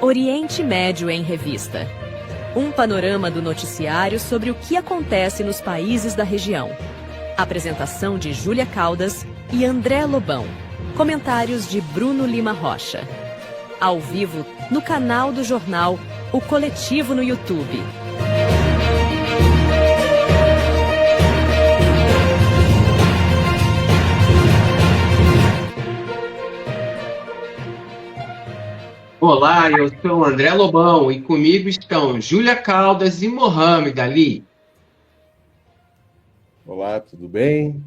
Oriente Médio em Revista. Um panorama do noticiário sobre o que acontece nos países da região. Apresentação de Júlia Caldas e André Lobão. Comentários de Bruno Lima Rocha. Ao vivo, no canal do jornal O Coletivo no YouTube. Olá, eu sou o André Lobão e comigo estão Júlia Caldas e Mohamed Ali. Olá, tudo bem?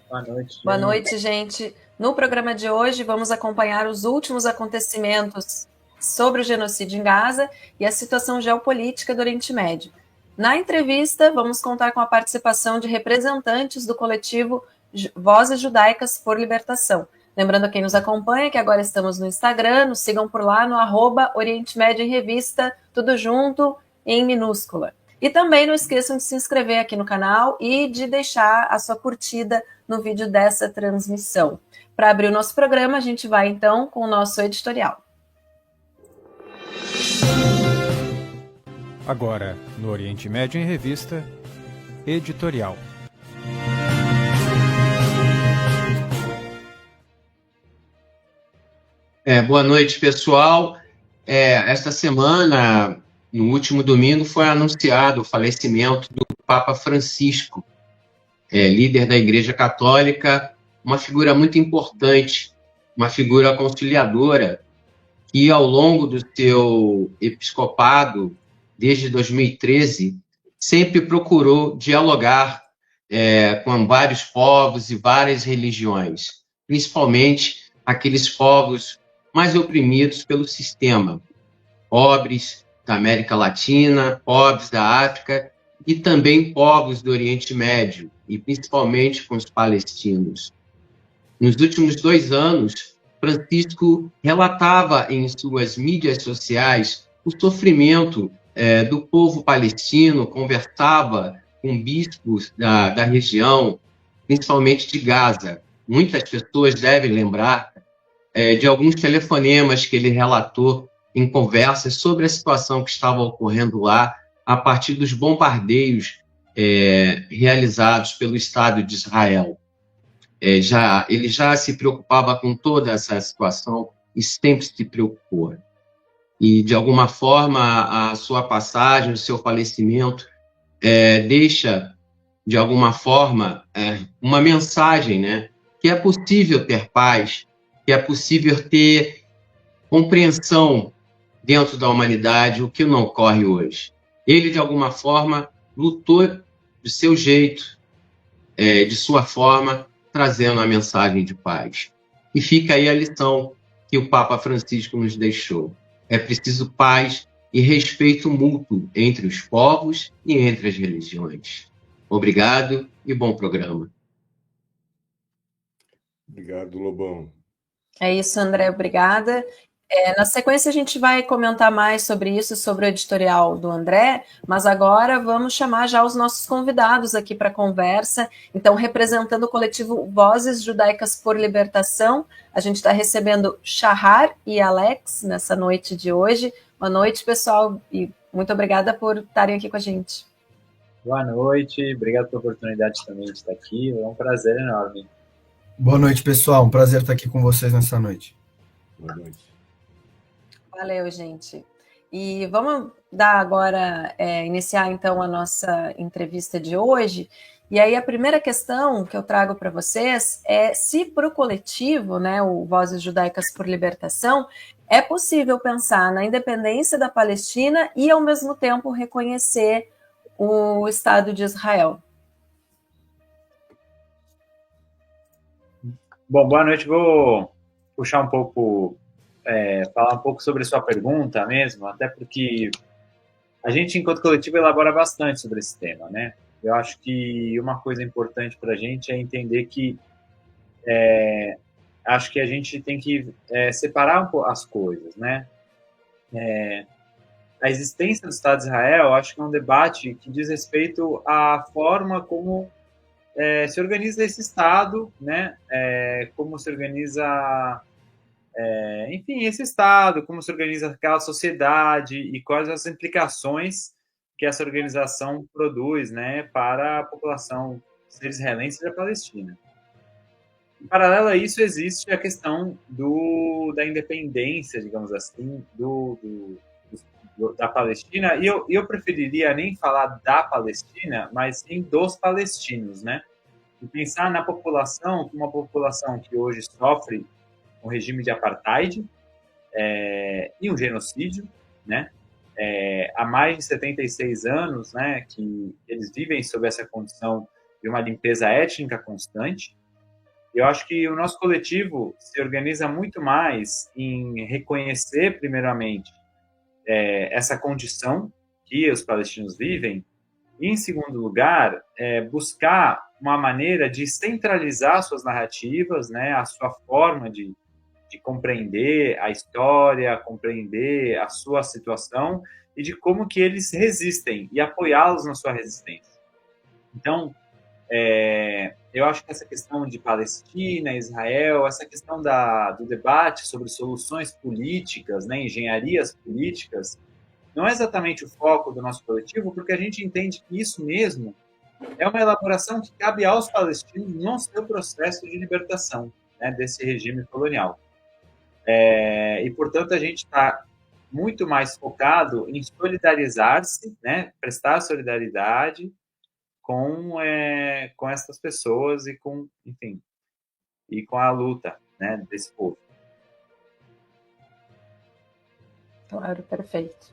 Boa noite. Boa noite, gente. No programa de hoje, vamos acompanhar os últimos acontecimentos sobre o genocídio em Gaza e a situação geopolítica do Oriente Médio. Na entrevista, vamos contar com a participação de representantes do coletivo Vozes Judaicas por Libertação. Lembrando a quem nos acompanha que agora estamos no Instagram, nos sigam por lá no @Oriente Médio em Revista, tudo junto em minúscula. E também não esqueçam de se inscrever aqui no canal e de deixar a sua curtida no vídeo dessa transmissão. Para abrir o nosso programa, a gente vai então com o nosso editorial. Agora, no Oriente Médio em Revista, editorial. Boa noite, pessoal. Esta semana, no último domingo, foi anunciado o falecimento do Papa Francisco, líder da Igreja Católica, uma figura muito importante, uma figura conciliadora, que ao longo do seu episcopado, desde 2013, sempre procurou dialogar com vários povos e várias religiões, principalmente aqueles povos mais oprimidos pelo sistema, pobres da América Latina, pobres da África e também povos do Oriente Médio, e principalmente com os palestinos. Nos últimos 2 anos, Francisco relatava em suas mídias sociais o sofrimento do povo palestino, conversava com bispos da região, principalmente de Gaza. Muitas pessoas devem lembrar de alguns telefonemas que ele relatou em conversas sobre a situação que estava ocorrendo lá a partir dos bombardeios realizados pelo Estado de Israel. Ele já se preocupava com toda essa situação e sempre se preocupou. E, de alguma forma, a sua passagem, o seu falecimento, deixa, de alguma forma, uma mensagem, né? Que é possível ter paz, que é possível ter compreensão dentro da humanidade, o que não ocorre hoje. Ele, de alguma forma, lutou do seu jeito, de sua forma, trazendo a mensagem de paz. E fica aí a lição que o Papa Francisco nos deixou. É preciso paz e respeito mútuo entre os povos e entre as religiões. Obrigado e bom programa. Obrigado, Lobão. É isso, André, obrigada. Na sequência, a gente vai comentar mais sobre isso, sobre o editorial do André, mas agora vamos chamar já os nossos convidados aqui para a conversa. Então, representando o coletivo Vozes Judaicas por Libertação, a gente está recebendo Shahar e Alex nessa noite de hoje. Boa noite, pessoal, e muito obrigada por estarem aqui com a gente. Boa noite, obrigado pela oportunidade também de estar aqui, é um prazer enorme. Boa noite, pessoal, um prazer estar aqui com vocês nessa noite. Boa noite. Valeu, gente. E vamos dar agora, iniciar então a nossa entrevista de hoje. E aí a primeira questão que eu trago para vocês é se para o coletivo, né, o Vozes Judaicas por Libertação, é possível pensar na independência da Palestina e ao mesmo tempo reconhecer o Estado de Israel. Bom, boa noite. Vou puxar um pouco, falar um pouco sobre a sua pergunta mesmo, até porque a gente, enquanto coletivo, elabora bastante sobre esse tema, né? Eu acho que uma coisa importante para a gente é entender que acho que a gente tem que separar as coisas, né? A existência do Estado de Israel, acho que é um debate que diz respeito à forma como se organiza esse Estado, né? Como se organiza, enfim, esse Estado, como se organiza aquela sociedade e quais as implicações que essa organização produz, né, para a população, seja israelense, seja palestina. Em paralelo a isso, existe a questão da independência, digamos assim, da Palestina, e eu preferiria nem falar da Palestina, mas sim dos palestinos, né? E pensar na população como uma população que hoje sofre um regime de apartheid e um genocídio, né? Há mais de 76 anos, né, que eles vivem sob essa condição de uma limpeza étnica constante. Eu acho que o nosso coletivo se organiza muito mais em reconhecer, primeiramente, essa condição que os palestinos vivem, e, em segundo lugar, buscar uma maneira de centralizar suas narrativas, né, a sua forma de compreender a história, compreender a sua situação e de como que eles resistem e apoiá-los na sua resistência. Então, eu acho que essa questão de Palestina, Israel, essa questão do debate sobre soluções políticas, né, engenharias políticas, não é exatamente o foco do nosso coletivo, porque a gente entende que isso mesmo é uma elaboração que cabe aos palestinos no seu processo de libertação, né, desse regime colonial. E, portanto, a gente está muito mais focado em solidarizar-se, né, prestar solidariedade com essas pessoas e com, enfim, e com a luta, né, desse povo. Claro, perfeito.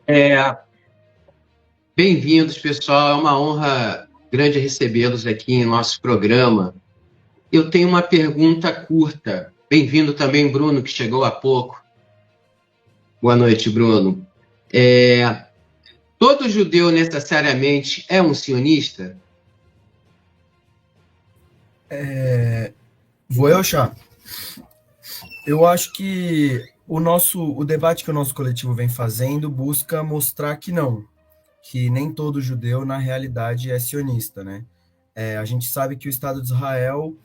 Bem-vindos, pessoal. É uma honra grande recebê-los aqui em nosso programa. Eu tenho uma pergunta curta. Bem-vindo também, Bruno, que chegou há pouco. Boa noite, Bruno. Todo judeu necessariamente é um sionista? Vou eu, Chá? Eu acho que o debate que o nosso coletivo vem fazendo busca mostrar que não, que nem todo judeu, na realidade, é sionista, né? A gente sabe que o Estado de Israel,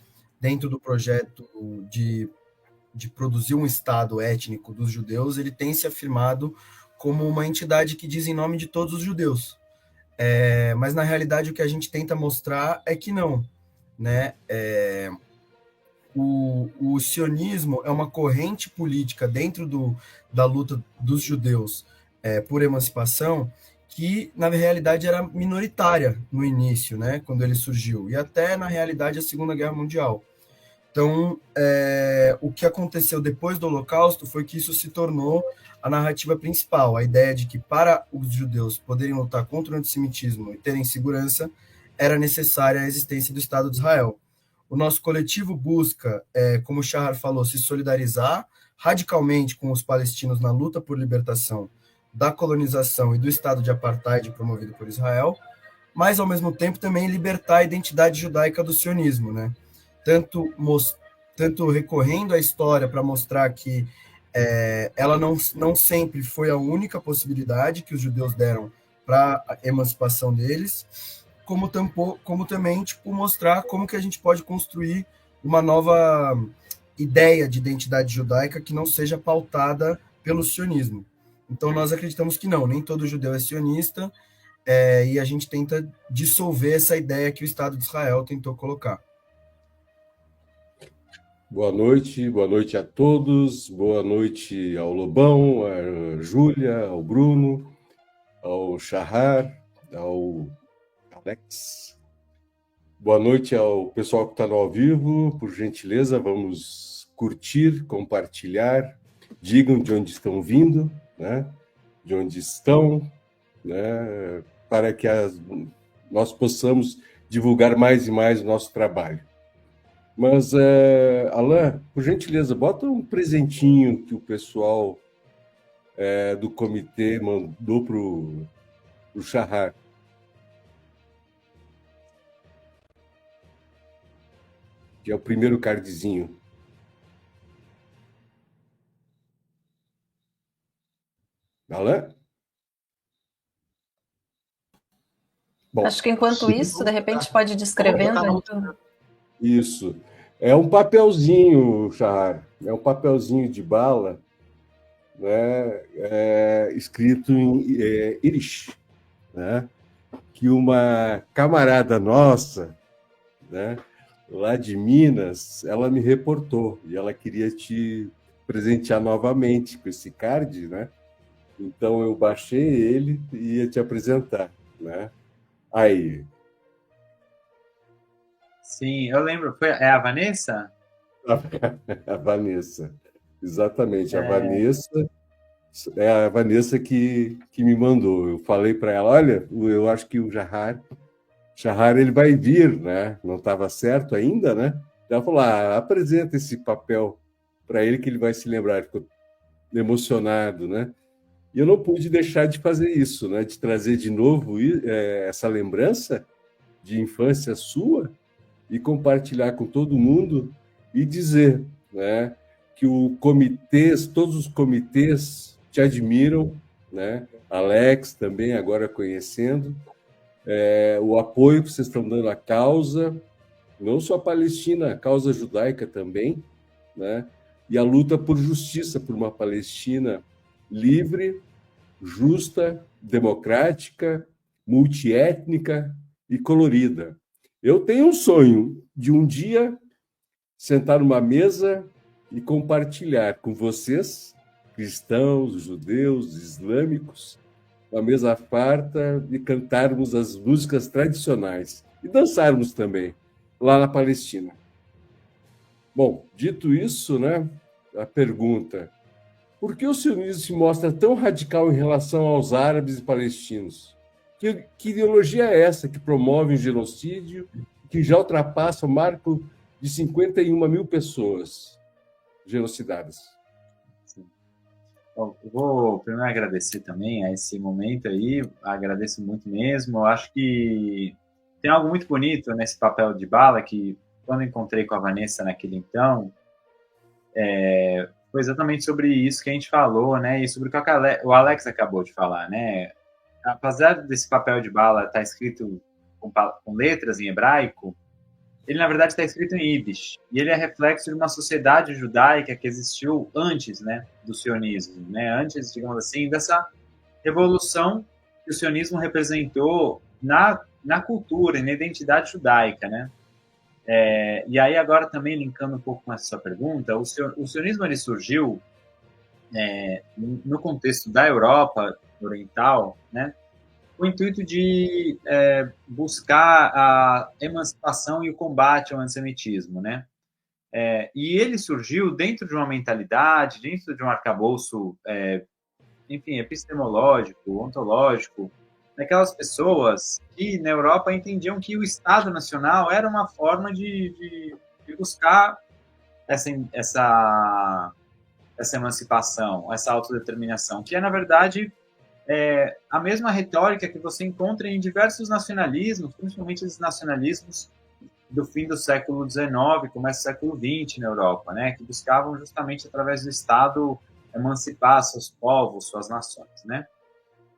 dentro do projeto de produzir um Estado étnico dos judeus, ele tem se afirmado como uma entidade que diz em nome de todos os judeus. Mas, na realidade, o que a gente tenta mostrar é que não, né? O sionismo é uma corrente política dentro da luta dos judeus por emancipação que, na realidade, era minoritária no início, né, quando ele surgiu, e até, na realidade, a Segunda Guerra Mundial. Então, o que aconteceu depois do Holocausto foi que isso se tornou a narrativa principal, a ideia de que, para os judeus poderem lutar contra o antissemitismo e terem segurança, era necessária a existência do Estado de Israel. O nosso coletivo busca, como o Shahar falou, se solidarizar radicalmente com os palestinos na luta por libertação da colonização e do estado de apartheid promovido por Israel, mas, ao mesmo tempo, também libertar a identidade judaica do sionismo, né? Tanto recorrendo à história para mostrar que ela não sempre foi a única possibilidade que os judeus deram para a emancipação deles, como também mostrar como que a gente pode construir uma nova ideia de identidade judaica que não seja pautada pelo sionismo. Então, nós acreditamos que não, nem todo judeu é sionista, e a gente tenta dissolver essa ideia que o Estado de Israel tentou colocar. Boa noite a todos, boa noite ao Lobão, à Júlia, ao Bruno, ao Shahar, ao Alex. Boa noite ao pessoal que está no ao vivo, por gentileza, vamos curtir, compartilhar, digam de onde estão vindo, né? De onde estão, né? Para que nós possamos divulgar mais e mais o nosso trabalho. Mas, Alain, por gentileza, bota um presentinho que o pessoal do comitê mandou para o Shahar. Que é o primeiro cardzinho. Alain? Bom, Acho que enquanto isso, de repente, pode ir descrevendo. Então. Isso. É um papelzinho, Char, é um papelzinho de bala, né, escrito em Irish, né, que uma camarada nossa, né, lá de Minas, ela me reportou e ela queria te presentear novamente com esse card, né? Então eu baixei ele e ia te apresentar, né? Aí. Sim, eu lembro. É a Vanessa? A Vanessa, exatamente, a Vanessa. É a Vanessa que me mandou. Eu falei para ela, olha, eu acho que o Shahar ele vai vir, né? Não estava certo ainda, né? Ela falou, apresenta esse papel para ele que ele vai se lembrar. Ele ficou emocionado, né? E eu não pude deixar de fazer isso, né? De trazer de novo essa lembrança de infância sua e compartilhar com todo mundo e dizer, né, que todos os comitês te admiram, né? Alex também agora conhecendo, o apoio que vocês estão dando à causa, não só a Palestina, a causa judaica também, né? E a luta por justiça, por uma Palestina livre, justa, democrática, multiétnica e colorida. Eu tenho um sonho de um dia sentar numa mesa e compartilhar com vocês, cristãos, judeus, islâmicos, uma mesa farta e cantarmos as músicas tradicionais e dançarmos também lá na Palestina. Bom, dito isso, né, a pergunta: por que o sionismo se mostra tão radical em relação aos árabes e palestinos? Que ideologia é essa que promove um genocídio que já ultrapassa o marco de 51 mil pessoas genocidadas? Bom, eu vou primeiro agradecer também a esse momento aí, agradeço muito mesmo. Eu acho que tem algo muito bonito nesse papel de bala que, quando encontrei com a Vanessa naquele então, foi exatamente sobre isso que a gente falou, né? E sobre o que o Alex acabou de falar, né? Apesar desse papel de bala estar escrito com letras em hebraico, ele na verdade está escrito em Yiddish, e ele é reflexo de uma sociedade judaica que existiu antes, né, do sionismo, né? Antes, digamos assim, dessa revolução que o sionismo representou na cultura e na identidade judaica, né? E aí agora também linkando um pouco com essa sua pergunta, o sionismo ele surgiu no contexto da Europa Oriental, né, com o intuito de buscar a emancipação e o combate ao antissemitismo, né? E ele surgiu dentro de uma mentalidade, dentro de um arcabouço, enfim, epistemológico, ontológico, daquelas pessoas que na Europa entendiam que o Estado Nacional era uma forma de buscar essa emancipação, essa autodeterminação, que é, na verdade, a mesma retórica que você encontra em diversos nacionalismos, principalmente os nacionalismos do fim do século XIX, começo do século XX na Europa, né, que buscavam justamente através do Estado emancipar seus povos, suas nações, né?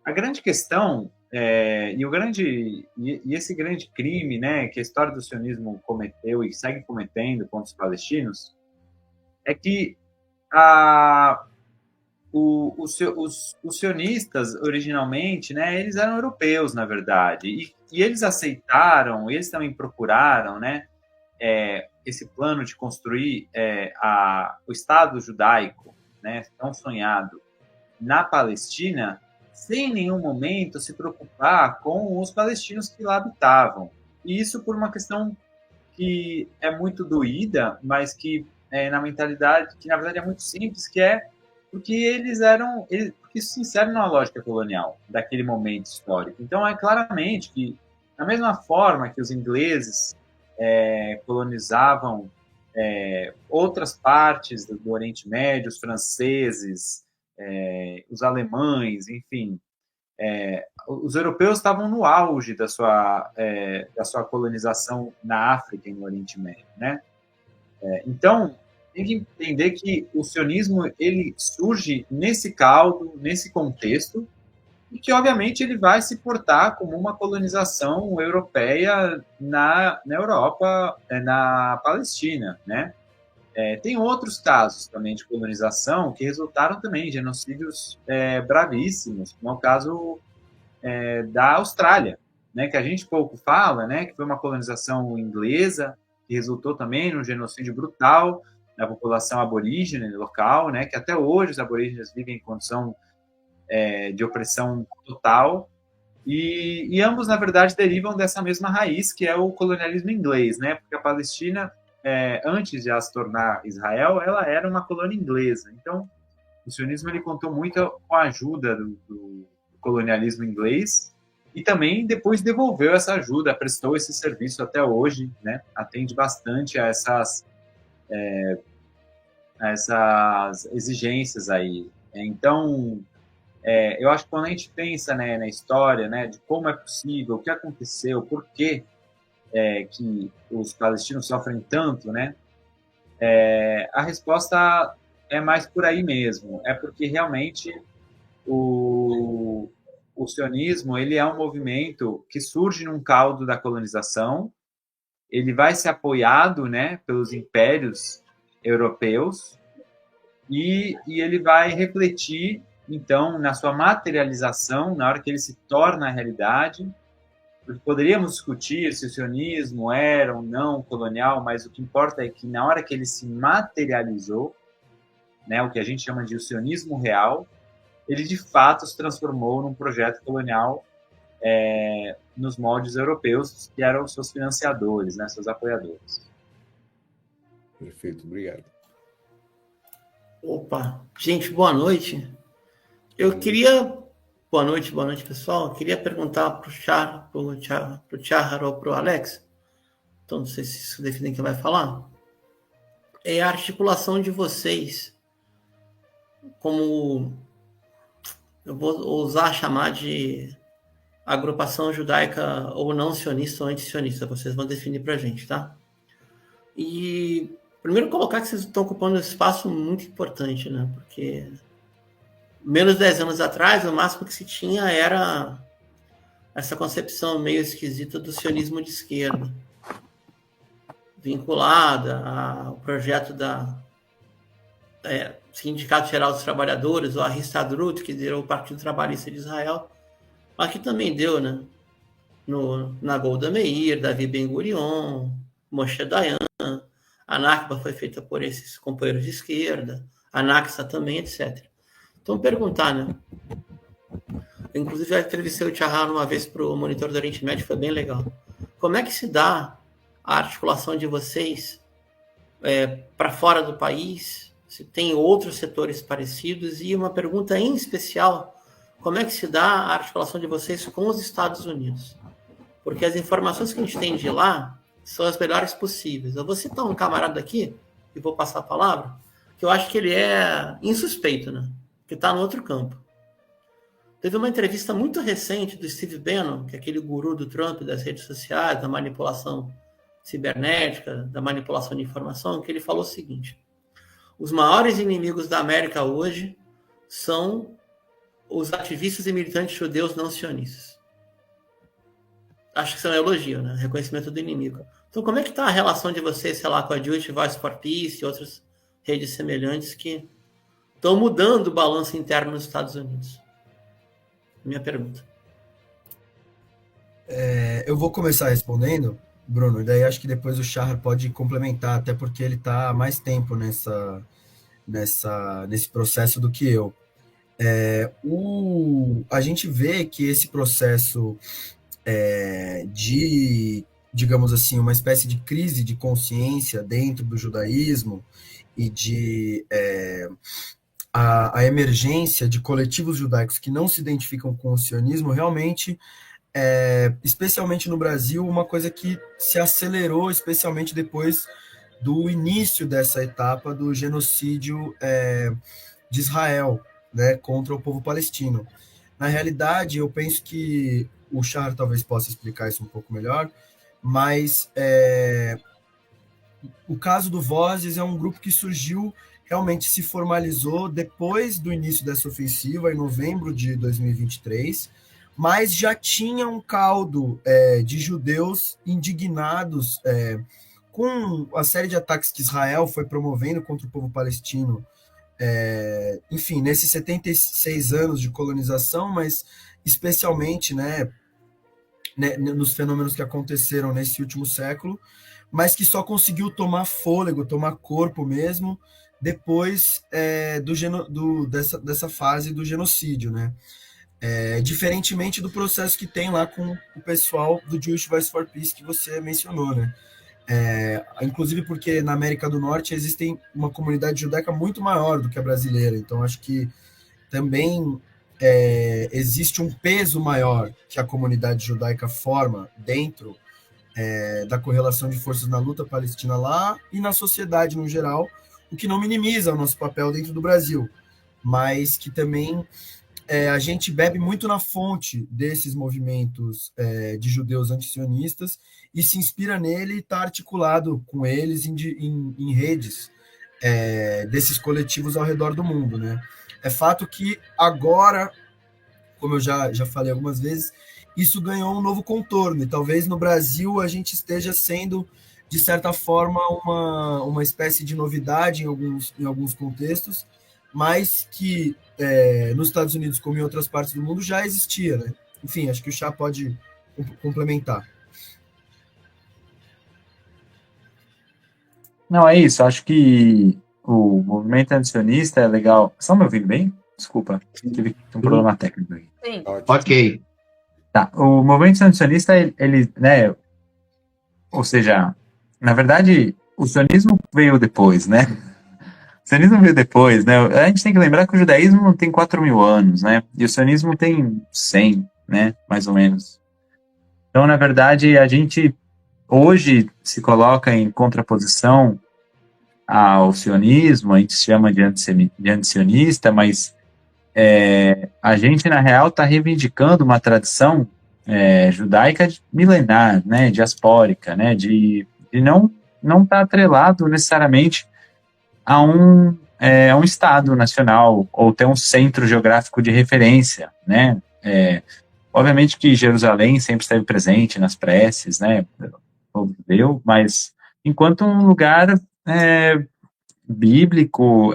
A grande questão e esse grande crime, né, que a história do sionismo cometeu e segue cometendo contra os palestinos, é que os sionistas, originalmente, né, eles eram europeus, na verdade, e eles aceitaram, eles também procuraram, né, esse plano de construir o Estado judaico, né, tão sonhado, na Palestina, sem em nenhum momento se preocupar com os palestinos que lá habitavam. E isso por uma questão que é muito doída, mas que na mentalidade, que na verdade é muito simples, que é porque porque isso se insere numa lógica colonial daquele momento histórico. Então é claramente que, da mesma forma que os ingleses colonizavam outras partes do Oriente Médio, os franceses, os alemães, enfim, os europeus estavam no auge da sua colonização na África e no Oriente Médio, né? Então, tem que entender que o sionismo ele surge nesse caldo, nesse contexto, e que, obviamente, ele vai se portar como uma colonização europeia na Europa, na Palestina, né? Tem outros casos também de colonização que resultaram também em genocídios bravíssimos, como é o caso da Austrália, né, que a gente pouco fala, né, que foi uma colonização inglesa, que resultou também num genocídio brutal da população aborígene local, né, que até hoje os aborígenes vivem em condição de opressão total, e ambos, na verdade, derivam dessa mesma raiz, que é o colonialismo inglês, né, porque a Palestina, antes de ela se tornar Israel, ela era uma colônia inglesa. Então, o sionismo ele contou muito com a ajuda do colonialismo inglês e também depois devolveu essa ajuda, prestou esse serviço até hoje, né? Atende bastante a essas exigências aí. Então, eu acho que quando a gente pensa, né, na história, né, de como é possível, o que aconteceu, por que que os palestinos sofrem tanto, né? A resposta é mais por aí mesmo. É porque realmente o sionismo ele é um movimento que surge num caldo da colonização. Ele vai ser apoiado, né, pelos impérios europeus e ele vai refletir, então, na sua materialização, na hora que ele se torna a realidade. Porque poderíamos discutir se o sionismo era ou não colonial, mas o que importa é que na hora que ele se materializou, né, o que a gente chama de o sionismo real, ele de fato se transformou num projeto colonial nos moldes europeus, que eram os seus financiadores, né, seus apoiadores. Perfeito, obrigado. Opa, gente, boa noite. Eu queria... Boa noite, pessoal. Eu queria perguntar para o Char, ou para o Alex, então não sei se isso define quem vai falar, é a articulação de vocês como, eu vou ousar chamar de agrupação judaica ou não sionista ou anti-sionista, vocês vão definir para a gente, tá? E primeiro colocar que vocês estão ocupando um espaço muito importante, né? Porque menos de 10 anos atrás, o máximo que se tinha era essa concepção meio esquisita do sionismo de esquerda, vinculada ao projeto da Sindicato Geral dos Trabalhadores, ou a Histadrut, que virou o Partido Trabalhista de Israel, mas que também deu, né, na Golda Meir, Davi Ben-Gurion, Moshe Dayan, a Nakba foi feita por esses companheiros de esquerda, a Naksa também, etc. Então, perguntar, né? Eu, inclusive, já entrevistei o Tchahar uma vez para o Monitor do Oriente Médio, foi bem legal. Como é que se dá a articulação de vocês para fora do país? Se tem outros setores parecidos? E uma pergunta em especial, como é que se dá a articulação de vocês com os Estados Unidos? Porque as informações que a gente tem de lá são as melhores possíveis. Eu vou citar um camarada aqui, e vou passar a palavra, que eu acho que ele é insuspeito, né? Que está no outro campo. Teve uma entrevista muito recente do Steve Bannon, que é aquele guru do Trump, das redes sociais, da manipulação cibernética, da manipulação de informação, que ele falou o seguinte: os maiores inimigos da América hoje são os ativistas e militantes judeus não sionistas. Acho que isso é um elogio, né? Reconhecimento do inimigo. Então, como é que está a relação de vocês, sei lá, com a Jewish Voice for Peace e outras redes semelhantes que estão mudando o balanço interno nos Estados Unidos? Minha pergunta. Eu vou começar respondendo, Bruno, e daí acho que depois o Shahar pode complementar, até porque ele está há mais tempo nesse processo do que eu. A gente vê que esse processo de, digamos assim, uma espécie de crise de consciência dentro do judaísmo e de a emergência de coletivos judaicos que não se identificam com o sionismo, realmente, especialmente no Brasil, uma coisa que se acelerou, especialmente depois do início dessa etapa do genocídio de Israel, né, contra o povo palestino. Na realidade, eu penso que o Shahar talvez possa explicar isso um pouco melhor, mas o caso do Vozes é um grupo que surgiu realmente se formalizou depois do início dessa ofensiva, em novembro de 2023, mas já tinha um caldo de judeus indignados com a série de ataques que Israel foi promovendo contra o povo palestino, enfim, nesses 76 anos de colonização, mas especialmente nos fenômenos que aconteceram nesse último século, mas que só conseguiu tomar fôlego, tomar corpo mesmo, depois dessa fase do genocídio, né? Diferentemente do processo que tem lá com o pessoal do Jewish Voice for Peace que você mencionou, né? Inclusive porque na América do Norte existe uma comunidade judaica muito maior do que a brasileira, então acho que também existe um peso maior que a comunidade judaica forma dentro da correlação de forças na luta palestina lá e na sociedade no geral, o que não minimiza o nosso papel dentro do Brasil, mas que também a gente bebe muito na fonte desses movimentos de judeus antisionistas e se inspira nele e está articulado com eles em redes desses coletivos ao redor do mundo, né? É fato que agora, como eu já falei algumas vezes, isso ganhou um novo contorno, e talvez no Brasil a gente esteja sendo, de certa forma, uma espécie de novidade em alguns contextos, mas que nos Estados Unidos, como em outras partes do mundo, já existia, né? Enfim, acho que o Chá pode complementar. Não, é isso. Acho que o movimento antisionista é legal. Estão me ouvindo bem? Desculpa, tive um problema técnico aí. Sim. Ok. Tá. O movimento antisionista, ele, né? Ou seja, na verdade, o sionismo veio depois, né? O sionismo veio depois, né? A gente tem que lembrar que o judaísmo tem 4.000 anos, né? E o sionismo tem 100, né? Mais ou menos. Então, na verdade, a gente hoje se coloca em contraposição ao sionismo, a gente se chama de antisionista, mas a gente, na real, está reivindicando uma tradição judaica milenar, né? Diaspórica, né? De não estar atrelado necessariamente a um Estado nacional ou ter um centro geográfico de referência, né? Obviamente que Jerusalém sempre esteve presente nas preces, né? Povo judeu, mas enquanto um lugar bíblico,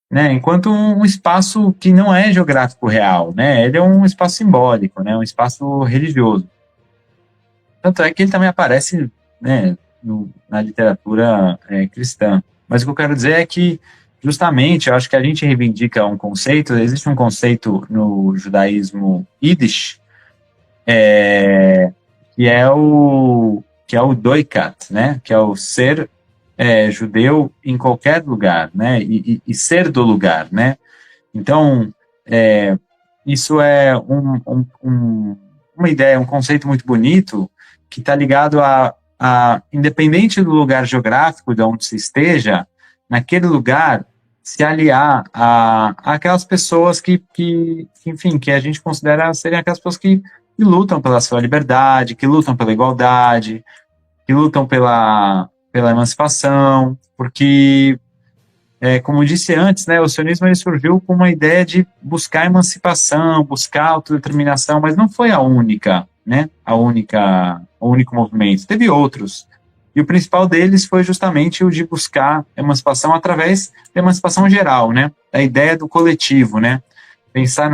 né? Enquanto um espaço que não é geográfico real, né? Ele é um espaço simbólico, né? Um espaço religioso. Tanto é que ele também aparece, né? Na literatura cristã. Mas o que eu quero dizer é que, justamente, eu acho que a gente reivindica um conceito, existe um conceito no judaísmo Yiddish, que é o doikat, né? Que é o ser judeu em qualquer lugar, né? E ser do lugar, né? Então, isso é uma ideia, um conceito muito bonito que está ligado independente do lugar geográfico de onde se esteja, naquele lugar, se aliar a aquelas pessoas enfim, que a gente considera serem aquelas pessoas que lutam pela sua liberdade, que lutam pela igualdade, que lutam pela emancipação, porque, como eu disse antes, né, o sionismo ele surgiu com uma ideia de buscar emancipação, buscar autodeterminação, mas não foi a única, né, o único movimento. Teve outros, e o principal deles foi justamente o de buscar emancipação através da emancipação geral, né, da ideia do coletivo, né, pensar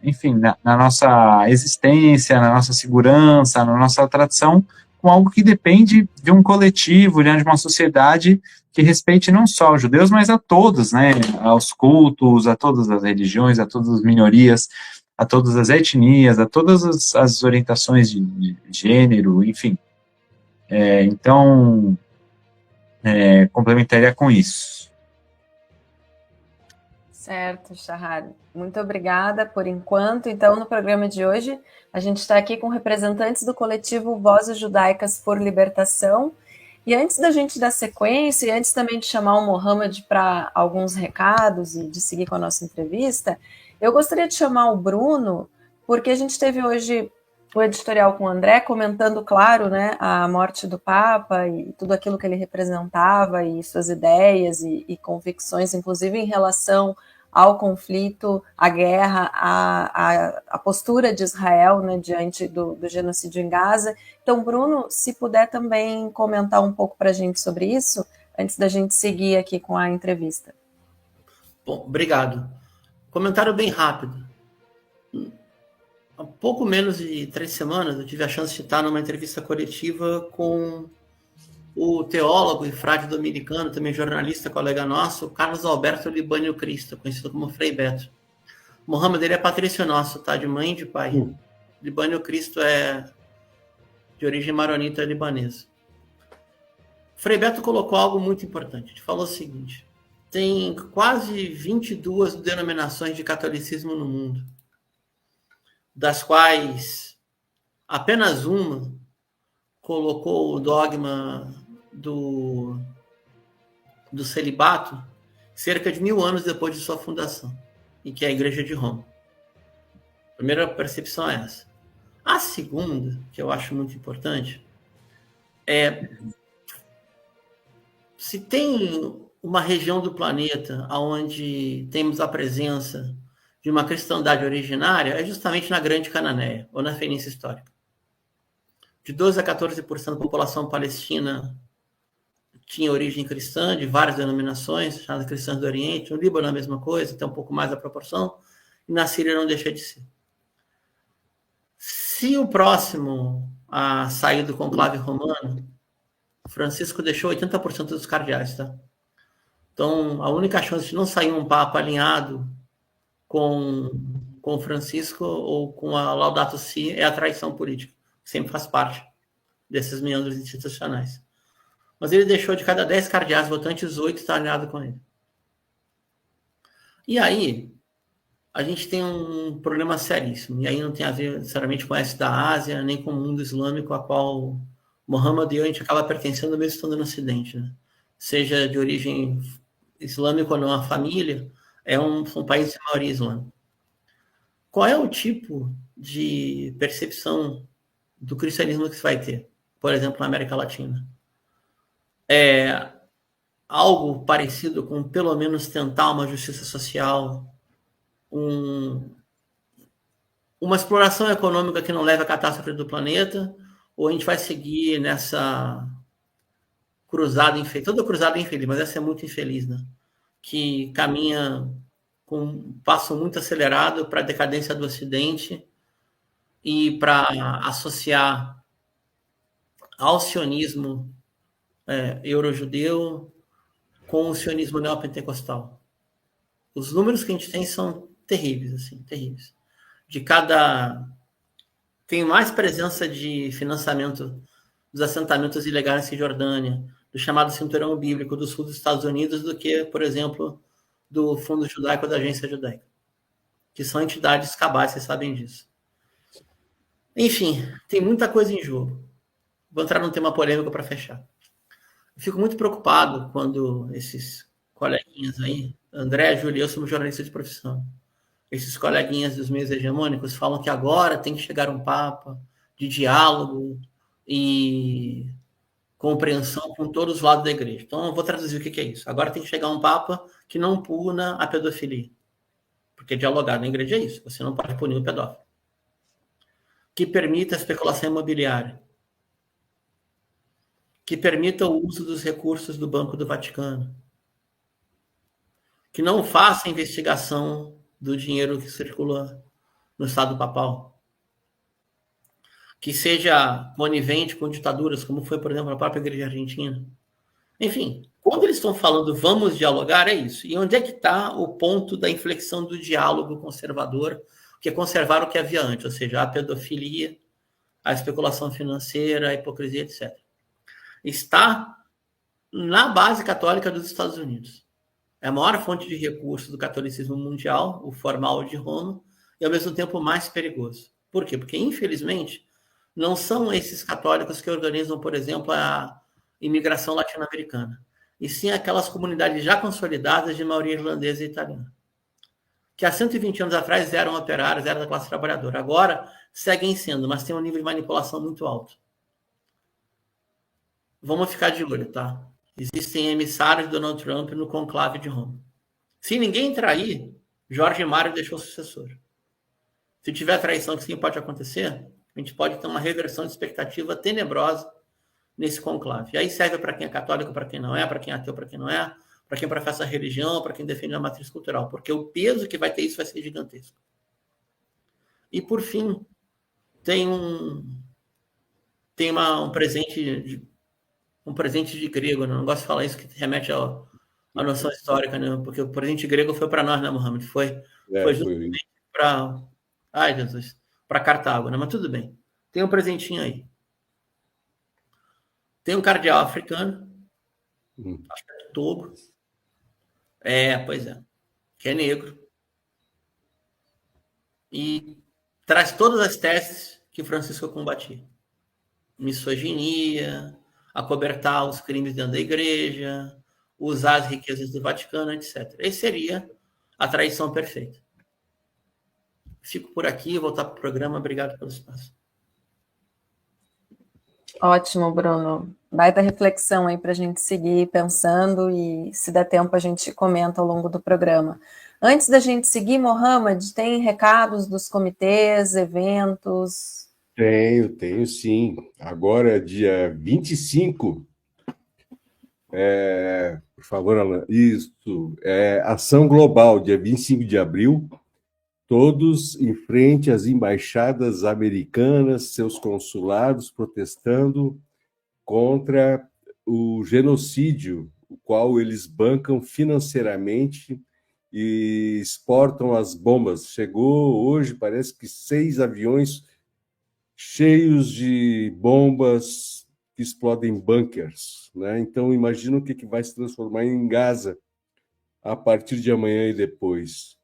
enfim, na nossa existência, na nossa segurança, na nossa tradição, com algo que depende de um coletivo, de uma sociedade que respeite não só os judeus, mas a todos, né, aos cultos, a todas as religiões, a todas as minorias, a todas as etnias, a todas as orientações de gênero, enfim. Então, complementaria com isso. Certo, Shahar. Muito obrigada por enquanto. Então, no programa de hoje, a gente está aqui com representantes do coletivo Vozes Judaicas por Libertação. E antes da gente dar sequência, e antes também de chamar o Mohamed para alguns recados e de seguir com a nossa entrevista, eu gostaria de chamar o Bruno, porque a gente teve hoje o editorial com o André, comentando, claro, né, a morte do Papa e tudo aquilo que ele representava e suas ideias e convicções, inclusive em relação ao conflito, à guerra, à postura de Israel, né, diante do genocídio em Gaza. Então, Bruno, se puder também comentar um pouco para a gente sobre isso, antes da gente seguir aqui com a entrevista. Bom, obrigado. Comentário bem rápido. Há pouco menos de 3 semanas, eu tive a chance de estar numa entrevista coletiva com o teólogo e frade dominicano, também jornalista, colega nosso, Carlos Alberto Libânio Cristo, conhecido como Frei Beto. Mohamed, ele é patrício nosso, tá? De mãe e de pai. Libânio Cristo é de origem maronita libanesa. Frei Beto colocou algo muito importante. Ele falou o seguinte: tem quase 22 denominações de catolicismo no mundo, das quais apenas uma colocou o dogma do celibato cerca de 1000 anos depois de sua fundação, e que é a Igreja de Roma. A primeira percepção é essa. A segunda, que eu acho muito importante, é se tem uma região do planeta onde temos a presença de uma cristandade originária, é justamente na Grande Cananéia, ou na Fenícia Histórica. De 12% a 14% da população palestina tinha origem cristã, de várias denominações, chamadas cristãs do Oriente. No Líbano a mesma coisa, tem um pouco mais a proporção, e na Síria não deixa de ser. Se o próximo a sair do conclave romano, Francisco deixou 80% dos cardeais, tá? Então, a única chance de não sair um papa alinhado com Francisco ou com a Laudato Si é a traição política, que sempre faz parte desses meandros institucionais. Mas ele deixou de cada 10 cardeais votantes, 8 estar alinhados com ele. E aí, a gente tem um problema seríssimo. E aí não tem a ver necessariamente com essa da Ásia, nem com o mundo islâmico, a qual Mohammed e eu, a gente acaba pertencendo mesmo estando no Ocidente, né? Seja de origem islâmica ou não, a família é um país de maioria islâmica. Qual é o tipo de percepção do cristianismo que você vai ter, por exemplo, na América Latina? É algo parecido com, pelo menos, tentar uma justiça social, uma exploração econômica que não leve à catástrofe do planeta, ou a gente vai seguir nessa cruzada infeliz? Toda cruzada é infeliz, mas essa é muito infeliz, né? Que caminha com um passo muito acelerado para a decadência do Ocidente e para associar ao sionismo eurojudeu com o sionismo neopentecostal. Os números que a gente tem são terríveis, assim, terríveis. Tem mais presença de financiamento dos assentamentos ilegais na Cisjordânia, do chamado Cinturão Bíblico do sul dos Estados Unidos, do que, por exemplo, do Fundo Judaico ou da Agência Judaica, que são entidades cabais, vocês sabem disso. Enfim, tem muita coisa em jogo. Vou entrar num tema polêmico para fechar. Eu fico muito preocupado quando esses coleguinhas aí, André, Júlia e eu somos jornalistas de profissão, esses coleguinhas dos meios hegemônicos falam que agora tem que chegar um papa de diálogo e compreensão com todos os lados da igreja. Então, eu vou traduzir o que é isso. Agora tem que chegar um papa que não puna a pedofilia. Porque dialogar na igreja é isso. Você não pode punir o pedófilo. Que permita a especulação imobiliária. Que permita o uso dos recursos do Banco do Vaticano. Que não faça investigação do dinheiro que circula no Estado Papal. Que seja conivente com ditaduras, como foi, por exemplo, a própria Igreja Argentina. Enfim, quando eles estão falando vamos dialogar, é isso. E onde é que está o ponto da inflexão do diálogo conservador, que é conservar o que havia antes, ou seja, a pedofilia, a especulação financeira, a hipocrisia, etc. Está na base católica dos Estados Unidos. É a maior fonte de recursos do catolicismo mundial, o formal de Roma, e ao mesmo tempo mais perigoso. Por quê? Porque, infelizmente, não são esses católicos que organizam, por exemplo, a imigração latino-americana, e sim aquelas comunidades já consolidadas de maioria irlandesa e italiana. que há 120 anos atrás eram operários, eram da classe trabalhadora. Agora seguem sendo, mas tem um nível de manipulação muito alto. Vamos ficar de olho, tá? Existem emissários de Donald Trump no conclave de Roma. Se ninguém trair, Jorge Mário deixou o sucessor. Se tiver traição, que sim pode acontecer, a gente pode ter uma reversão de expectativa tenebrosa nesse conclave. E aí serve para quem é católico, para quem não é, para quem é ateu, para quem não é, para quem professa a religião, para quem defende a matriz cultural, porque o peso que vai ter isso vai ser gigantesco. E, por fim, tem um presente de grego, né? Não gosto de falar isso, que remete à noção histórica, né? Porque o presente grego foi para nós, né, Mohamed? Foi justamente para... Ai, Jesus! Para Cartago, né? Mas tudo bem. Tem um presentinho aí. Tem um cardeal africano, acho que é do Togo. Pois é. Que é negro. E traz todas as teses que Francisco combatia. Misoginia, acobertar os crimes dentro da igreja, usar as riquezas do Vaticano, etc. Esse seria a traição perfeita. Fico por aqui, vou voltar para o programa. Obrigado pelo espaço. Ótimo, Bruno. Baita reflexão aí para a gente seguir pensando e, se der tempo, a gente comenta ao longo do programa. Antes da gente seguir, Mohamed, tem recados dos comitês, eventos? Tenho sim. Agora, dia 25, por favor, Alan, isso, Ação Global, dia 25 de abril, todos em frente às embaixadas americanas, seus consulados, protestando contra o genocídio, o qual eles bancam financeiramente e exportam as bombas. Chegou hoje, parece que 6 aviões cheios de bombas que explodem bunkers, né? Então, imagina o que vai se transformar em Gaza a partir de amanhã e depois.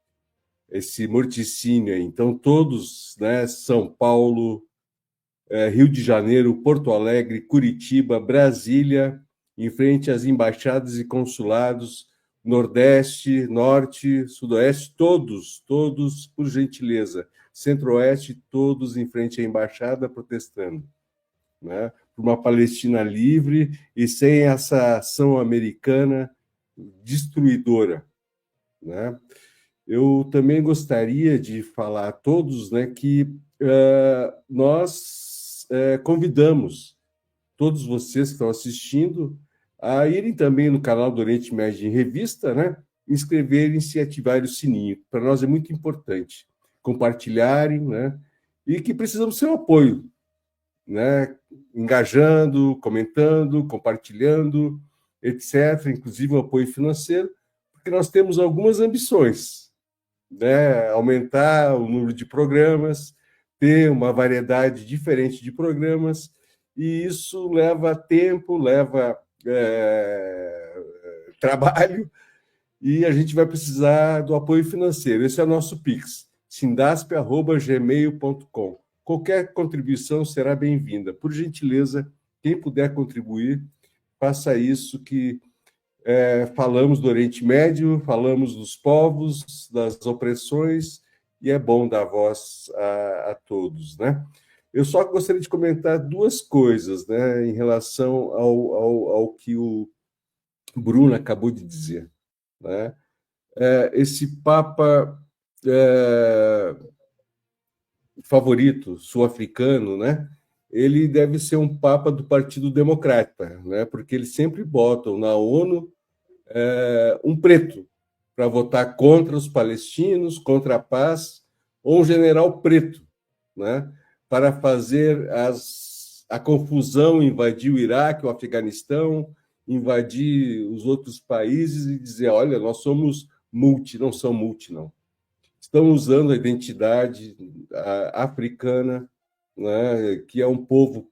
Esse morticínio aí. Então, todos, né, São Paulo, Rio de Janeiro, Porto Alegre, Curitiba, Brasília, em frente às embaixadas e consulados, Nordeste, Norte, Sudoeste, todos, por gentileza. Centro-Oeste, todos em frente à embaixada protestando, né, por uma Palestina livre e sem essa ação americana destruidora, né? Eu também gostaria de falar a todos, né, que nós convidamos todos vocês que estão assistindo a irem também no canal do Oriente Médio em Revista, né, inscreverem-se e ativarem o sininho. Para nós é muito importante compartilharem, né, e que precisamos ser um apoio, né, engajando, comentando, compartilhando, etc., inclusive um apoio financeiro, porque nós temos algumas ambições, né, aumentar o número de programas, ter uma variedade diferente de programas, e isso leva tempo, leva trabalho, e a gente vai precisar do apoio financeiro. Esse é o nosso Pix, sindasp@gmail.com. Qualquer contribuição será bem-vinda. Por gentileza, quem puder contribuir, faça isso, que falamos do Oriente Médio, falamos dos povos, das opressões, e é bom dar voz a todos, né? Eu só gostaria de comentar 2 coisas, né, em relação ao que o Bruno acabou de dizer, né? Esse Papa favorito sul-africano, né? Ele deve ser um Papa do Partido Democrata, né? Porque eles sempre botam na ONU um preto para votar contra os palestinos, contra a paz, ou um general preto, né, para fazer a confusão, invadir o Iraque, o Afeganistão, invadir os outros países e dizer, olha, nós somos multi, não são multi, não. Estão usando a identidade africana, né, que é um povo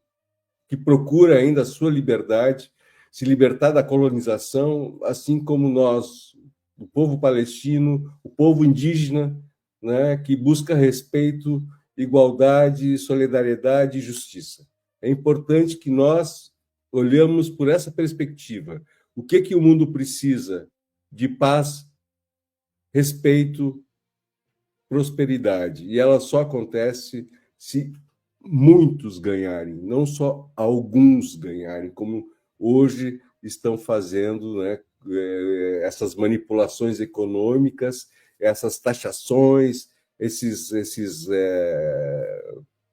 que procura ainda a sua liberdade, se libertar da colonização, assim como nós, o povo palestino, o povo indígena, né, que busca respeito, igualdade, solidariedade e justiça. É importante que nós olhamos por essa perspectiva. O que o mundo precisa? De paz, respeito prosperidade. E ela só acontece se muitos ganharem, não só alguns ganharem, como hoje estão fazendo, né, essas manipulações econômicas, essas taxações,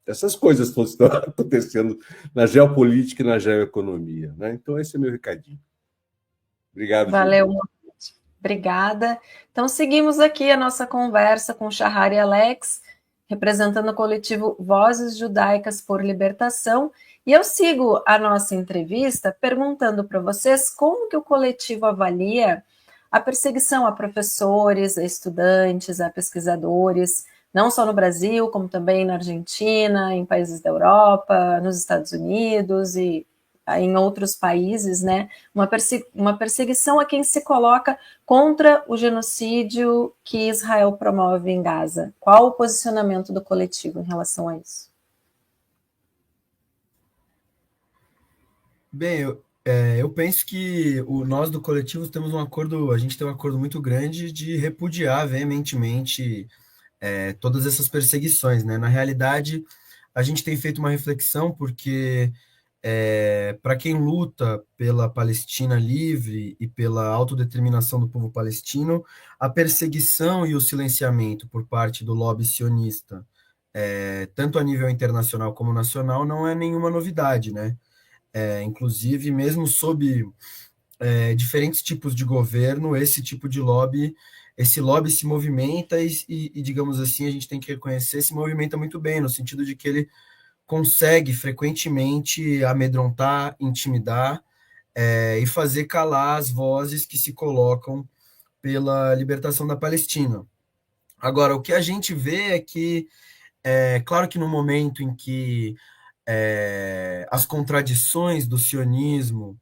essas coisas que estão acontecendo na geopolítica e na geoeconomia, né? Então, esse é meu recadinho. Obrigado, Valeu, Júlia. obrigada. Então, seguimos aqui a nossa conversa com Shahar e Alex, representando o coletivo Vozes Judaicas por Libertação. E eu sigo a nossa entrevista perguntando para vocês como que o coletivo avalia a perseguição a professores, a estudantes, a pesquisadores, não só no Brasil, como também na Argentina, em países da Europa, nos Estados Unidos e em outros países, né? Uma perseguição a quem se coloca contra o genocídio que Israel promove em Gaza. Qual o posicionamento do coletivo em relação a isso? Bem, eu penso que nós do coletivo temos a gente tem um acordo muito grande de repudiar veementemente todas essas perseguições, né? Na realidade, a gente tem feito uma reflexão porque para quem luta pela Palestina livre e pela autodeterminação do povo palestino, a perseguição e o silenciamento por parte do lobby sionista, tanto a nível internacional como nacional, não é nenhuma novidade, né? Inclusive, mesmo sob diferentes tipos de governo, esse lobby se movimenta e, digamos assim, a gente tem que reconhecer, se movimenta muito bem, no sentido de que ele consegue frequentemente amedrontar, intimidar e fazer calar as vozes que se colocam pela libertação da Palestina. Agora, o que a gente vê é que, claro que no momento em que as contradições do sionismo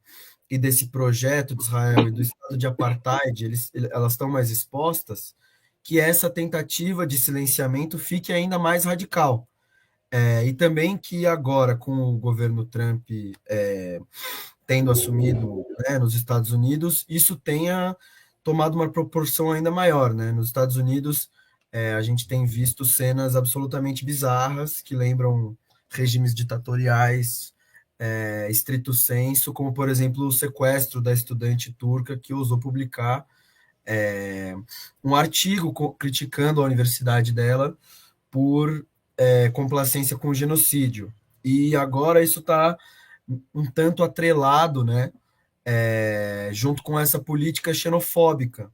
e desse projeto de Israel e do estado de apartheid, elas estão mais expostas, que essa tentativa de silenciamento fique ainda mais radical. E também que agora, com o governo Trump tendo assumido, né, nos Estados Unidos, isso tenha tomado uma proporção ainda maior, né? Nos Estados Unidos, a gente tem visto cenas absolutamente bizarras que lembram regimes ditatoriais, estrito sensu, como, por exemplo, o sequestro da estudante turca que ousou publicar um artigo criticando a universidade dela por complacência com o genocídio. E agora isso está um tanto atrelado, né, junto com essa política xenofóbica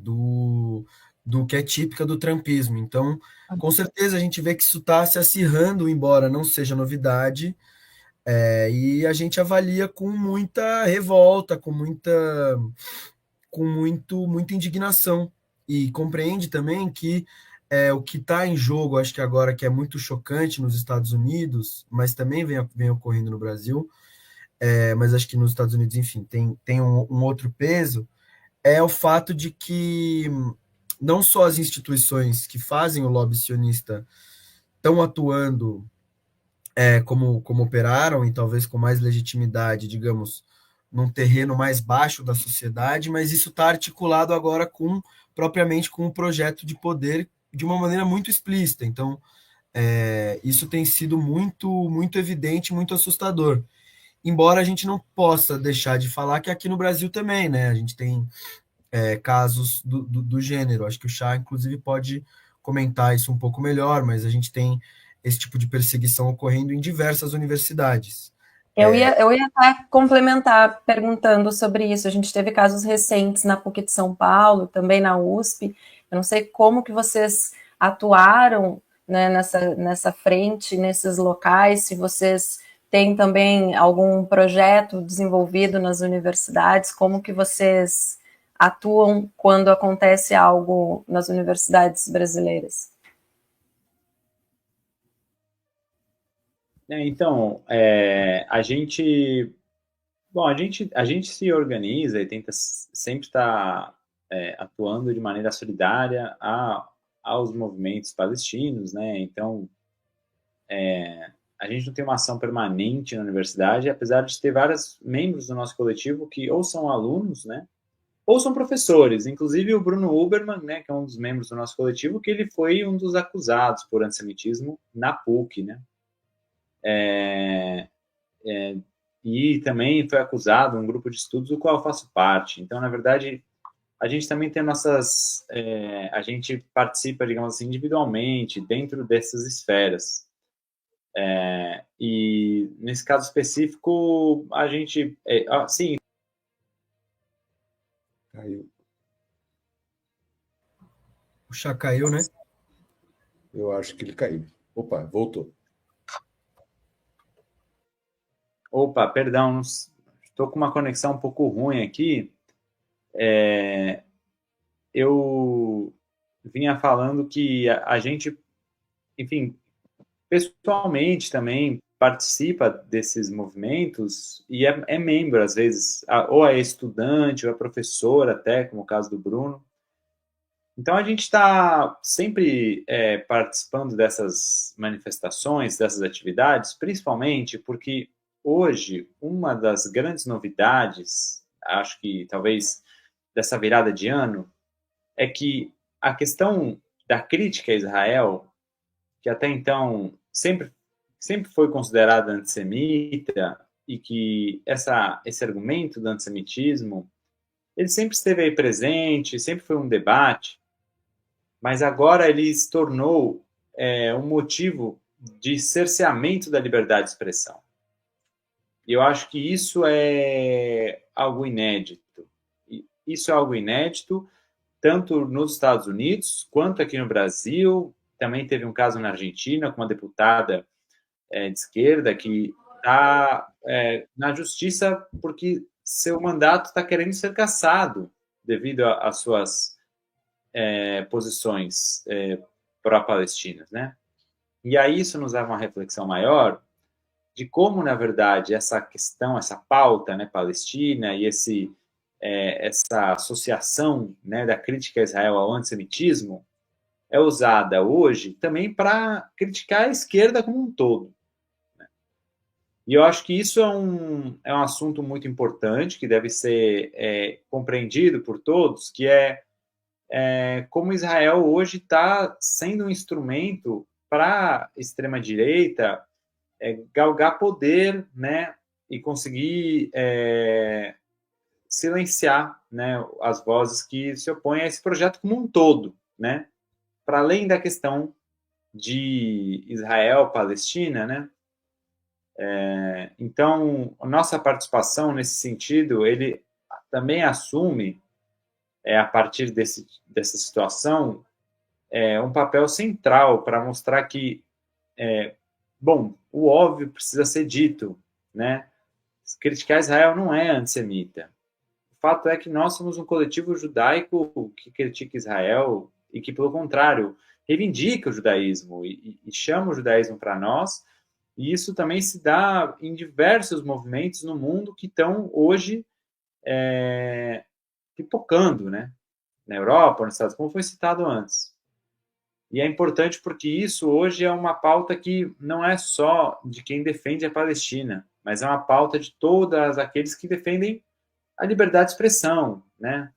do que é típica do trumpismo. Então, com certeza a gente vê que isso está se acirrando, embora não seja novidade, e a gente avalia com muita revolta, muita indignação, e compreende também que o que está em jogo, acho que agora que é muito chocante nos Estados Unidos, mas também vem ocorrendo no Brasil, mas acho que nos Estados Unidos, enfim, tem um outro peso, é o fato de que não só as instituições que fazem o lobby sionista estão atuando como operaram, e talvez com mais legitimidade, digamos, num terreno mais baixo da sociedade, mas isso está articulado agora propriamente com o projeto de poder de uma maneira muito explícita. Então, isso tem sido muito, muito evidente, muito assustador. Embora a gente não possa deixar de falar que aqui no Brasil também, né? A gente tem casos do gênero. Acho que o Chá, inclusive, pode comentar isso um pouco melhor, mas a gente tem esse tipo de perseguição ocorrendo em diversas universidades. Eu ia até complementar perguntando sobre isso. A gente teve casos recentes na PUC de São Paulo, também na USP. Eu não sei como que vocês atuaram, né, nessa frente, nesses locais, se vocês têm também algum projeto desenvolvido nas universidades, como que vocês atuam quando acontece algo nas universidades brasileiras? Então, a gente se organiza e tenta sempre estar atuando de maneira solidária aos movimentos palestinos, né? Então, a gente não tem uma ação permanente na universidade, apesar de ter vários membros do nosso coletivo que ou são alunos, né? ou são professores. Inclusive o Bruno Huberman, né, que é um dos membros do nosso coletivo, que ele foi um dos acusados por antissemitismo na PUC, né? E também foi acusado um grupo de estudos do qual eu faço parte. Então, na verdade, a gente também tem nossas... a gente participa, digamos assim, individualmente, dentro dessas esferas. E, nesse caso específico, a gente... sim. Caiu. O Chá caiu, né? Eu acho que ele caiu. Opa, voltou. Opa, perdão, estou com uma conexão um pouco ruim aqui. Eu vinha falando que a gente, enfim, pessoalmente também participa desses movimentos e é membro, às vezes, ou é estudante, ou é professor até, como o caso do Bruno. Então, a gente está sempre participando dessas manifestações, dessas atividades, principalmente porque hoje, uma das grandes novidades, acho que talvez dessa virada de ano, é que a questão da crítica a Israel, que até então sempre foi considerada antissemita, e que esse argumento do antissemitismo, ele sempre esteve aí presente, sempre foi um debate, mas agora ele se tornou um motivo de cerceamento da liberdade de expressão. E eu acho que isso é algo inédito. Isso é algo inédito, tanto nos Estados Unidos, quanto aqui no Brasil. Também teve um caso na Argentina, com uma deputada de esquerda que está na justiça porque seu mandato está querendo ser cassado devido às suas posições pró-palestinas, né? E aí isso nos leva a uma reflexão maior de como, na verdade, essa questão, essa pauta, né, palestina e essa associação, né, da crítica a Israel ao antissemitismo é usada hoje também para criticar a esquerda como um todo. Né? E eu acho que isso é um assunto muito importante, que deve ser compreendido por todos, que como Israel hoje está sendo um instrumento para a extrema-direita galgar poder, né, e conseguir silenciar, né, as vozes que se opõem a esse projeto como um todo, né, para além da questão de Israel-Palestina, né. Então, a nossa participação nesse sentido, ele também assume, a partir dessa situação, um papel central para mostrar que bom, o óbvio precisa ser dito, né? Criticar Israel não é antissemita. O fato é que nós somos um coletivo judaico que critica Israel e que, pelo contrário, reivindica o judaísmo e chama o judaísmo para nós. E isso também se dá em diversos movimentos no mundo que estão hoje pipocando, né? Na Europa, nos Estados Unidos, como foi citado antes. E é importante porque isso hoje é uma pauta que não é só de quem defende a Palestina, mas é uma pauta de todos aqueles que defendem a liberdade de expressão, né?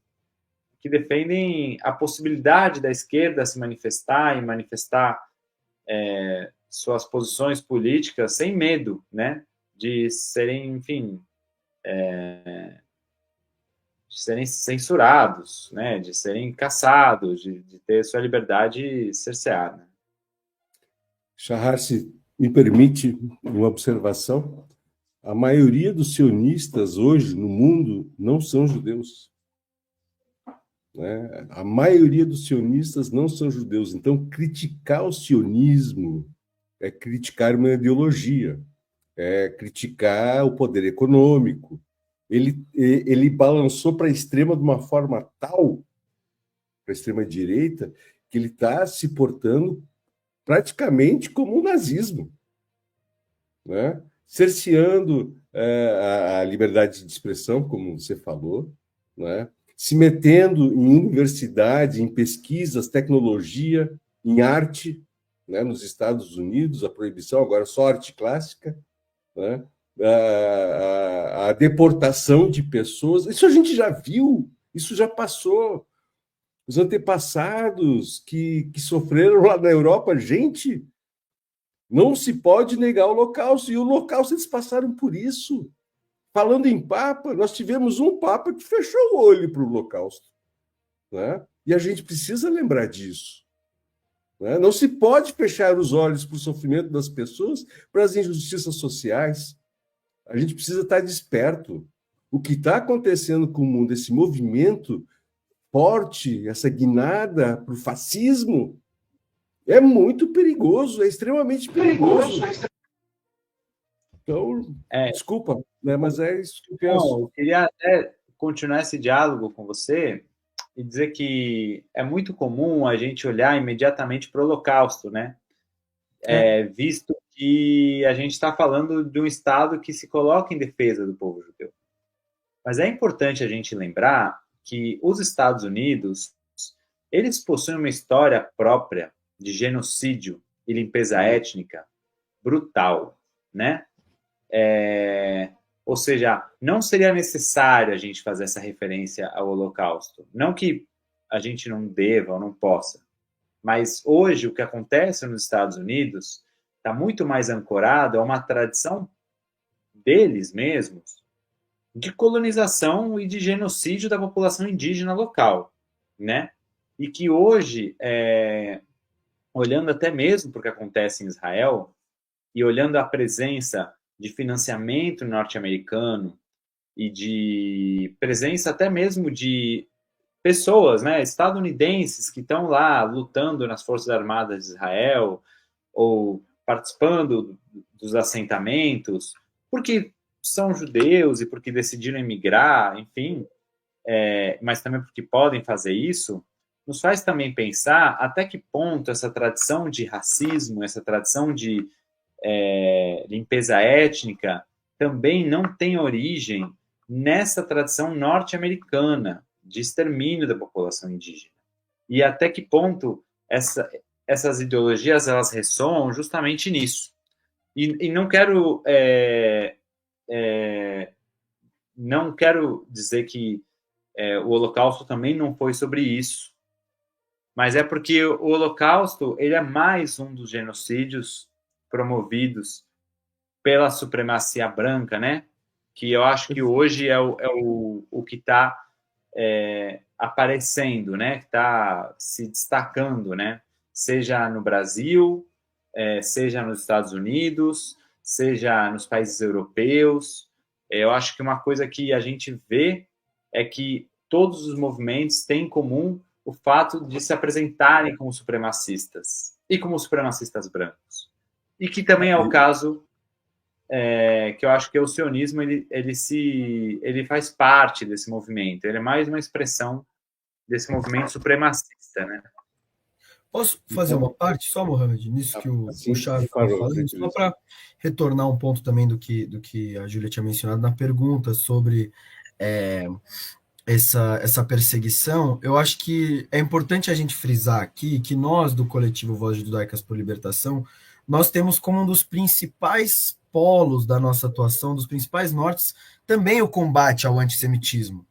Que defendem a possibilidade da esquerda se manifestar e manifestar suas posições políticas sem medo, né? De serem, enfim, de serem censurados, né, de serem caçados, de ter sua liberdade cerceada. Shahar, se me permite uma observação, a maioria dos sionistas hoje no mundo não são judeus. Né? A maioria dos sionistas não são judeus. Então, criticar o sionismo é criticar uma ideologia, é criticar o poder econômico. Ele balançou para a extrema de uma forma tal, para a extrema-direita, que ele está se portando praticamente como um nazismo, né? Cerceando a liberdade de expressão, como você falou, né? Se metendo em universidade, em pesquisas, tecnologia, em arte, né? Nos Estados Unidos, a proibição agora só arte clássica, né? A deportação de pessoas, isso a gente já viu Isso já passou. Os antepassados que sofreram lá na Europa, gente, não se pode negar o Holocausto. E o Holocausto, eles passaram por isso. Falando em Papa, nós tivemos um Papa que fechou o olho para o Holocausto. Né? E a gente precisa lembrar disso. Né? Não se pode fechar os olhos para o sofrimento das pessoas, para as injustiças sociais. A gente precisa estar desperto. O que está acontecendo com o mundo, esse movimento forte, essa guinada para o fascismo, é muito perigoso, é extremamente perigoso. Então, desculpa, né, mas é isso que eu penso. Não, eu queria até continuar esse diálogo com você e dizer que é muito comum a gente olhar imediatamente para o Holocausto, né? Visto que a gente está falando de um Estado que se coloca em defesa do povo judeu. Mas é importante a gente lembrar que os Estados Unidos, eles possuem uma história própria de genocídio e limpeza étnica brutal, né? Ou seja, não seria necessário a gente fazer essa referência ao Holocausto. Não que a gente não deva ou não possa, mas hoje o que acontece nos Estados Unidos está muito mais ancorado a uma tradição deles mesmos de colonização e de genocídio da população indígena local, né? E que hoje, olhando até mesmo para o que acontece em Israel, e olhando a presença de financiamento norte-americano e de presença até mesmo de pessoas, né, estadunidenses que estão lá lutando nas Forças Armadas de Israel ou participando dos assentamentos, porque são judeus e porque decidiram emigrar, enfim, mas também porque podem fazer isso, nos faz também pensar até que ponto essa tradição de racismo, essa tradição de limpeza étnica também não tem origem nessa tradição norte-americana de extermínio da população indígena. E até que ponto essas ideologias elas ressoam justamente nisso. E não quero não quero dizer que o Holocausto também não foi sobre isso, mas é porque o Holocausto ele é mais um dos genocídios promovidos pela supremacia branca, né? Que eu acho que hoje é o que está aparecendo, né? Que está se destacando, né? Seja no Brasil, seja nos Estados Unidos, seja nos países europeus. Eu acho que uma coisa que a gente vê é que todos os movimentos têm em comum o fato de se apresentarem como supremacistas e como supremacistas brancos. E que também é o caso que eu acho que o sionismo ele faz parte desse movimento. Ele é mais uma expressão desse movimento supremacista, né? Posso fazer uma parte só, Mohamed, nisso que o Charles estava falando, só para retornar um ponto também do que a Júlia tinha mencionado na pergunta sobre essa perseguição. Eu acho que é importante a gente frisar aqui que nós, do coletivo Vozes Judaicas por Libertação, nós temos como um dos principais polos da nossa atuação, dos principais nortes, também o combate ao antissemitismo.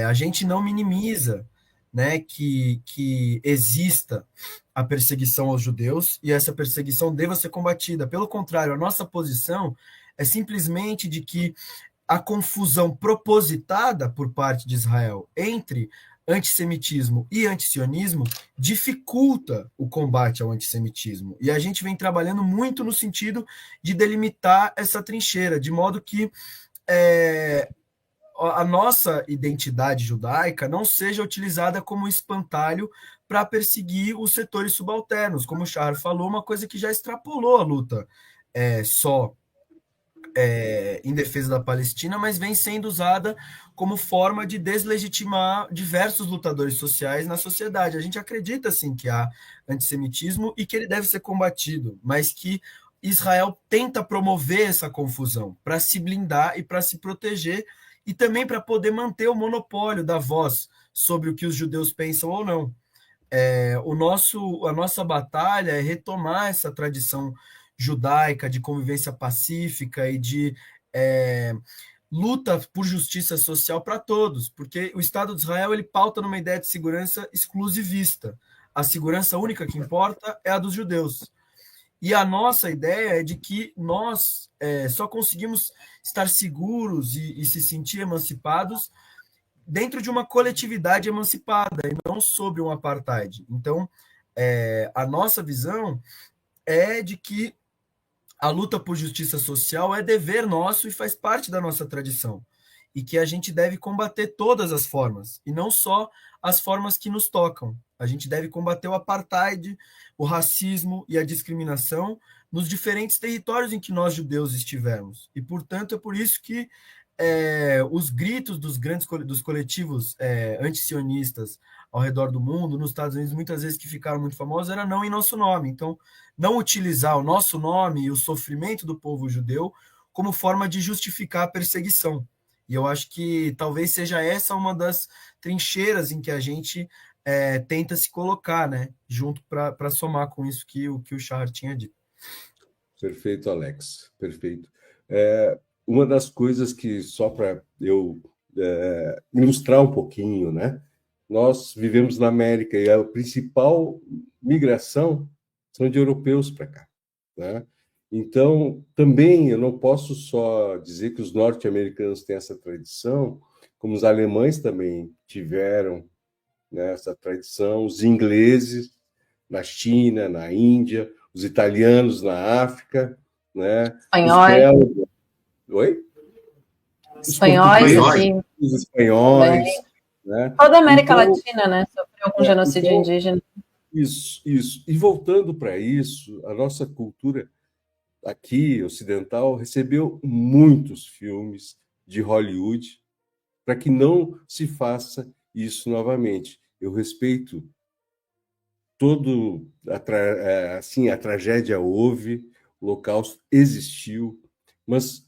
A gente não minimiza, né, que exista a perseguição aos judeus e essa perseguição deva ser combatida. Pelo contrário, a nossa posição é simplesmente de que a confusão propositada por parte de Israel entre antissemitismo e antisionismo dificulta o combate ao antissemitismo. E a gente vem trabalhando muito no sentido de delimitar essa trincheira, de modo que a nossa identidade judaica não seja utilizada como espantalho para perseguir os setores subalternos. Como o Charles falou, uma coisa que já extrapolou a luta só em defesa da Palestina, mas vem sendo usada como forma de deslegitimar diversos lutadores sociais na sociedade. A gente acredita, sim, que há antissemitismo e que ele deve ser combatido, mas que Israel tenta promover essa confusão para se blindar e para se proteger e também para poder manter o monopólio da voz sobre o que os judeus pensam ou não. A nossa batalha é retomar essa tradição judaica de convivência pacífica e de luta por justiça social para todos, porque o Estado de Israel ele pauta numa ideia de segurança exclusivista. A segurança única que importa é a dos judeus. E a nossa ideia é de que nós só conseguimos estar seguros e se sentir emancipados dentro de uma coletividade emancipada e não sobre um apartheid. Então, a nossa visão é de que a luta por justiça social é dever nosso e faz parte da nossa tradição. E que a gente deve combater todas as formas, e não só as formas que nos tocam. A gente deve combater o apartheid, o racismo e a discriminação nos diferentes territórios em que nós, judeus, estivermos. E, portanto, é por isso que os gritos dos coletivos antisionistas ao redor do mundo, nos Estados Unidos, muitas vezes que ficaram muito famosos, era não em nosso nome. Então, não utilizar o nosso nome e o sofrimento do povo judeu como forma de justificar a perseguição. E eu acho que talvez seja essa uma das trincheiras em que a gente tenta se colocar, né, junto para somar com isso que o Shahar tinha dito. Perfeito, Alex, perfeito. Uma das coisas que, só para eu ilustrar um pouquinho, né, nós vivemos na América e a principal migração são de europeus para cá, né? Então, também eu não posso só dizer que os norte-americanos têm essa tradição, como os alemães também tiveram, né, essa tradição, os ingleses na China, na Índia, os italianos na África, né? Espanhóis. Oi? Espanhóis aqui. Os espanhóis, né? Toda a América Latina, né, sofreu com genocídio indígena. Isso. E voltando para isso, a nossa cultura aqui, ocidental, recebeu muitos filmes de Hollywood para que não se faça isso novamente. Eu respeito a tragédia houve, o Holocausto existiu, mas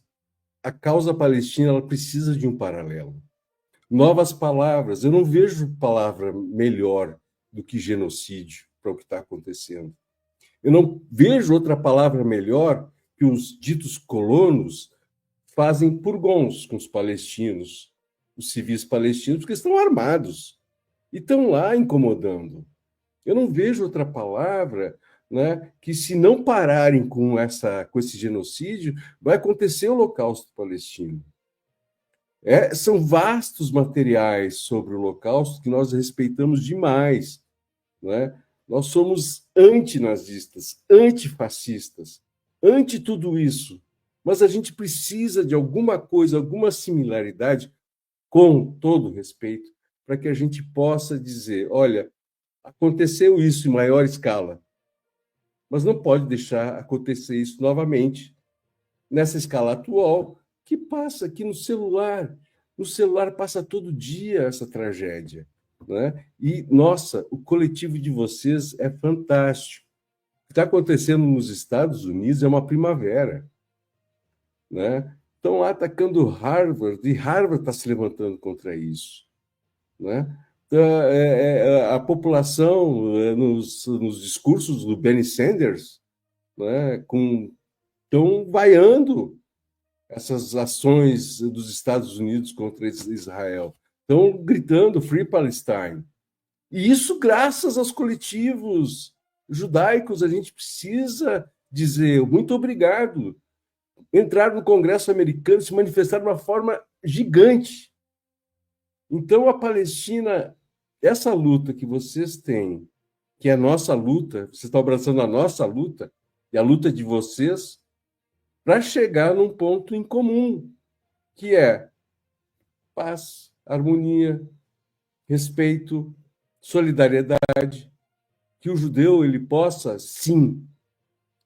a causa palestina ela precisa de um paralelo. Novas palavras. Eu não vejo palavra melhor do que genocídio para o que está acontecendo. Eu não vejo outra palavra melhor que os ditos colonos fazem purgons com os palestinos, os civis palestinos, porque estão armados e estão lá incomodando. Eu não vejo outra palavra, né, que, se não pararem com esse genocídio, vai acontecer o Holocausto palestino. São vastos materiais sobre o Holocausto que nós respeitamos demais, né? Nós somos antinazistas, antifascistas, anti tudo isso. Mas a gente precisa de alguma coisa, alguma similaridade, com todo respeito, para que a gente possa dizer, olha, aconteceu isso em maior escala, mas não pode deixar acontecer isso novamente, nessa escala atual, que passa aqui no celular. No celular passa todo dia essa tragédia, né? E, nossa, o coletivo de vocês é fantástico. O que está acontecendo nos Estados Unidos é uma primavera, né? Estão lá atacando Harvard, e Harvard está se levantando contra isso, né? A população, nos discursos do Bernie Sanders, né, estão vaiando essas ações dos Estados Unidos contra Israel. Estão gritando Free Palestine. E isso graças aos coletivos judaicos. A gente precisa dizer muito obrigado. Entrar no Congresso americano, se manifestar de uma forma gigante. Então, a Palestina, essa luta que vocês têm, que é a nossa luta, vocês estão abraçando a nossa luta, e a luta de vocês, para chegar num ponto em comum, que é paz, harmonia, respeito, solidariedade, que o judeu ele possa, sim,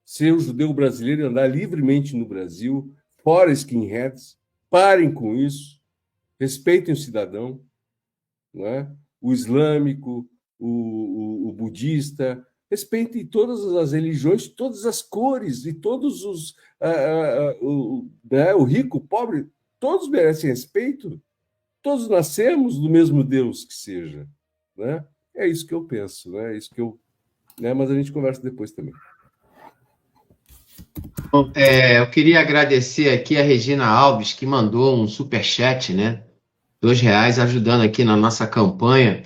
ser o judeu brasileiro e andar livremente no Brasil, fora skinheads, parem com isso, respeitem o cidadão, não é? O islâmico, o budista, respeitem todas as religiões, todas as cores e todos os... o rico, o pobre, todos merecem respeito. Todos nascemos do mesmo Deus que seja, né? É isso que eu penso, né? É isso que eu... Né? Mas a gente conversa depois também. Bom, eu queria agradecer aqui a Regina Alves, que mandou um superchat, né? R$ 2 ajudando aqui na nossa campanha.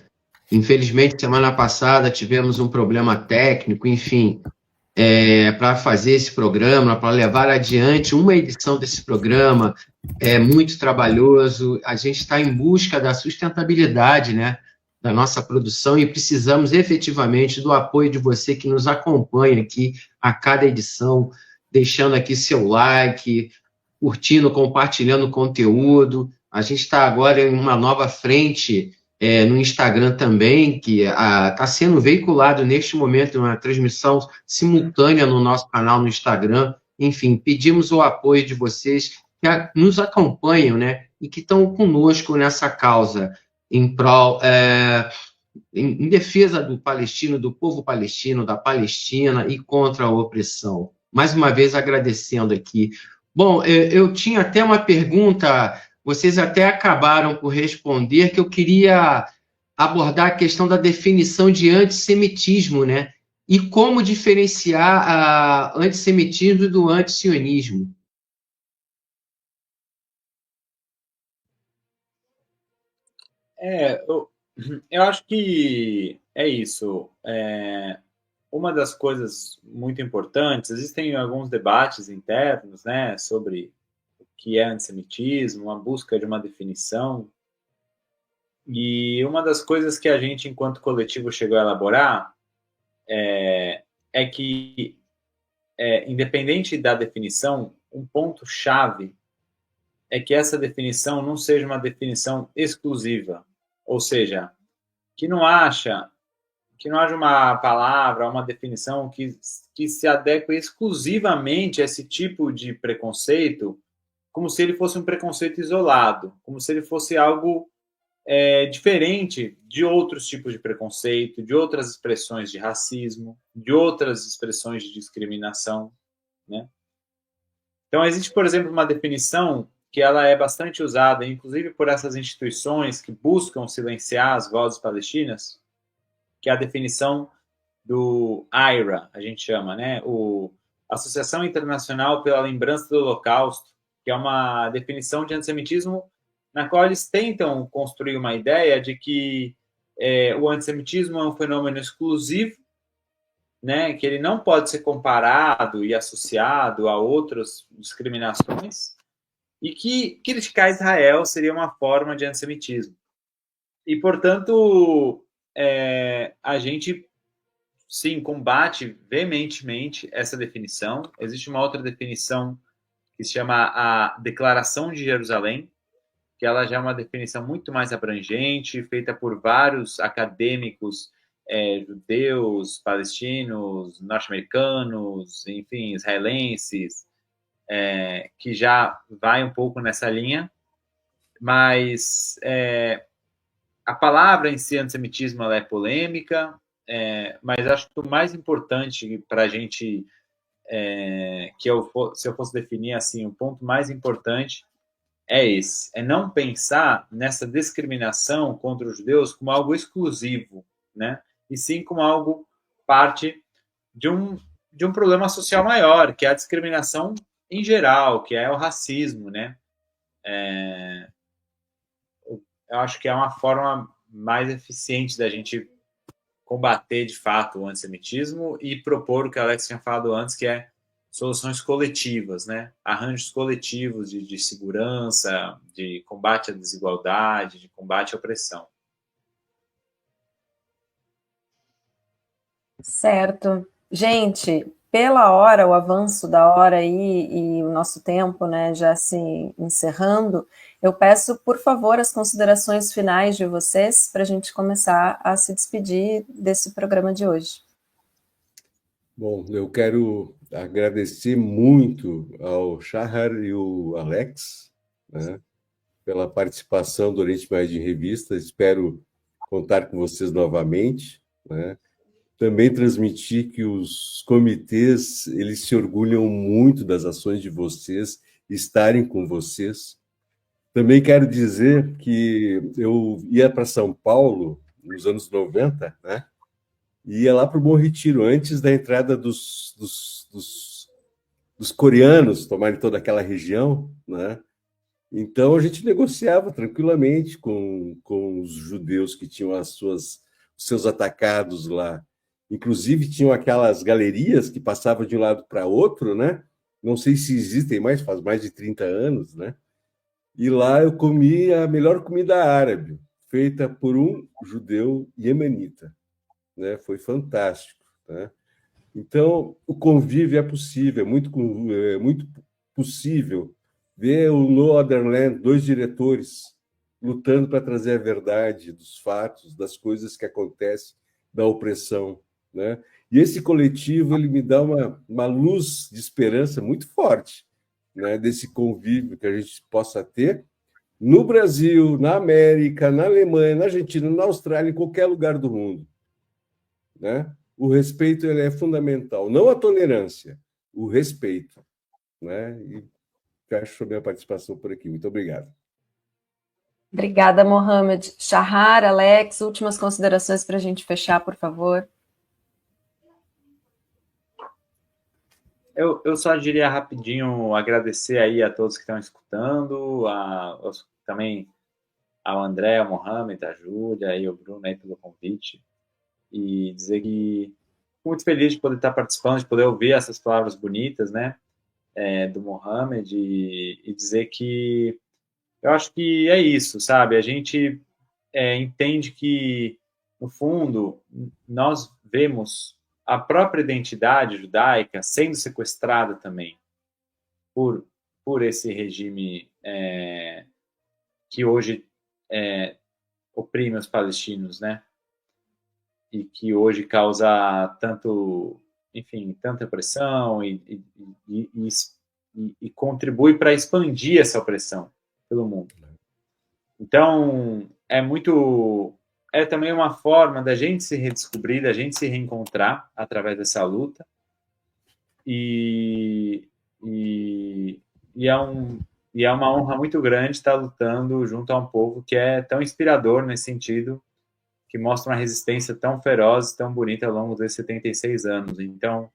Infelizmente, semana passada tivemos um problema técnico, enfim, para fazer esse programa, para levar adiante uma edição desse programa, é muito trabalhoso. A gente está em busca da sustentabilidade, né, da nossa produção e precisamos efetivamente do apoio de você que nos acompanha aqui a cada edição, deixando aqui seu like, curtindo, compartilhando o conteúdo. A gente está agora em uma nova frente no Instagram também, que está sendo veiculado neste momento uma transmissão simultânea no nosso canal no Instagram. Enfim, pedimos o apoio de vocês que nos acompanham, né, e que estão conosco nessa causa em prol, em defesa do palestino, do povo palestino, da Palestina e contra a opressão. Mais uma vez agradecendo aqui. Bom, eu tinha até uma pergunta, vocês até acabaram por responder, que eu queria abordar a questão da definição de antissemitismo, né? E como diferenciar o antissemitismo do antisionismo. Eu acho que é isso. Uma das coisas muito importantes, existem alguns debates internos, né, sobre o que é antissemitismo, a busca de uma definição. E uma das coisas que a gente, enquanto coletivo, chegou a elaborar é que, independente da definição, um ponto-chave é que essa definição não seja uma definição exclusiva, ou seja, que não haja uma palavra, uma definição que se adeque exclusivamente a esse tipo de preconceito, como se ele fosse um preconceito isolado, como se ele fosse algo diferente de outros tipos de preconceito, de outras expressões de racismo, de outras expressões de discriminação, né? Então, existe, por exemplo, uma definição que ela é bastante usada, inclusive por essas instituições que buscam silenciar as vozes palestinas, que é a definição do AIRA, a gente chama, né? Associação Internacional pela Lembrança do Holocausto, que é uma definição de antissemitismo na qual eles tentam construir uma ideia de que o antissemitismo é um fenômeno exclusivo, né? Que ele não pode ser comparado e associado a outras discriminações, e que criticar Israel seria uma forma de antissemitismo. E, portanto, a gente, sim, combate veementemente essa definição. Existe uma outra definição que se chama a Declaração de Jerusalém, que ela já é uma definição muito mais abrangente, feita por vários acadêmicos judeus, palestinos, norte-americanos, enfim, israelenses, que já vai um pouco nessa linha, mas a palavra em si, antissemitismo, ela é polêmica, mas acho que o mais importante para a gente, se eu fosse definir assim, o ponto mais importante é esse, é não pensar nessa discriminação contra os judeus como algo exclusivo, né? E sim como algo parte de um problema social maior, que é a discriminação em geral, que é o racismo, né? Eu acho que é uma forma mais eficiente da gente combater, de fato, o antissemitismo e propor o que a Alex tinha falado antes, que é soluções coletivas, né? Arranjos coletivos de segurança, de combate à desigualdade, de combate à opressão. Certo. Gente, pela hora, o avanço da hora aí e o nosso tempo, né, já se encerrando, eu peço, por favor, as considerações finais de vocês para a gente começar a se despedir desse programa de hoje. Bom, eu quero agradecer muito ao Shahar e ao Alex, né, pela participação do Oriente Médio em Revista. Espero contar com vocês novamente, né? Também transmitir que os comitês, eles se orgulham muito das ações de vocês, estarem com vocês. Também quero dizer que eu ia para São Paulo nos anos 90, né? E ia lá para o Bom Retiro, antes da entrada dos dos coreanos tomarem toda aquela região, né? Então a gente negociava tranquilamente com os judeus que tinham os seus atacados lá. Inclusive tinham aquelas galerias que passavam de um lado para outro, né? Não sei se existem mais, faz mais de 30 anos, né? E lá eu comi a melhor comida árabe, feita por um judeu iemenita, né? Foi fantástico, né? Então, o convívio é possível, é muito possível ver o No Other Land, 2 diretores lutando para trazer a verdade dos fatos, das coisas que acontecem, da opressão, né? E esse coletivo ele me dá uma luz de esperança muito forte, né? Desse convívio que a gente possa ter no Brasil, na América, na Alemanha, na Argentina, na Austrália, em qualquer lugar do mundo, né? O respeito ele é fundamental, não a tolerância, o respeito, né? E fecho a minha participação por aqui. Muito obrigado. Obrigada, Mohamed. Shahar, Alex, últimas considerações para a gente fechar, por favor. Eu só diria rapidinho agradecer aí a todos que estão escutando, também ao André, ao Mohamed, a Júlia e ao Bruno aí pelo convite, e dizer que fico muito feliz de poder estar participando, de poder ouvir essas palavras bonitas, né, do Mohamed, e dizer que eu acho que é isso, sabe? A gente entende que, no fundo, nós vemos a própria identidade judaica sendo sequestrada também por esse regime que hoje oprime os palestinos, né? E que hoje causa tanta opressão e contribui para expandir essa opressão pelo mundo. Então, é também uma forma da gente se redescobrir, da gente se reencontrar através dessa luta. E é uma honra muito grande estar lutando junto a um povo que é tão inspirador nesse sentido, que mostra uma resistência tão feroz e tão bonita ao longo desses 76 anos. Então,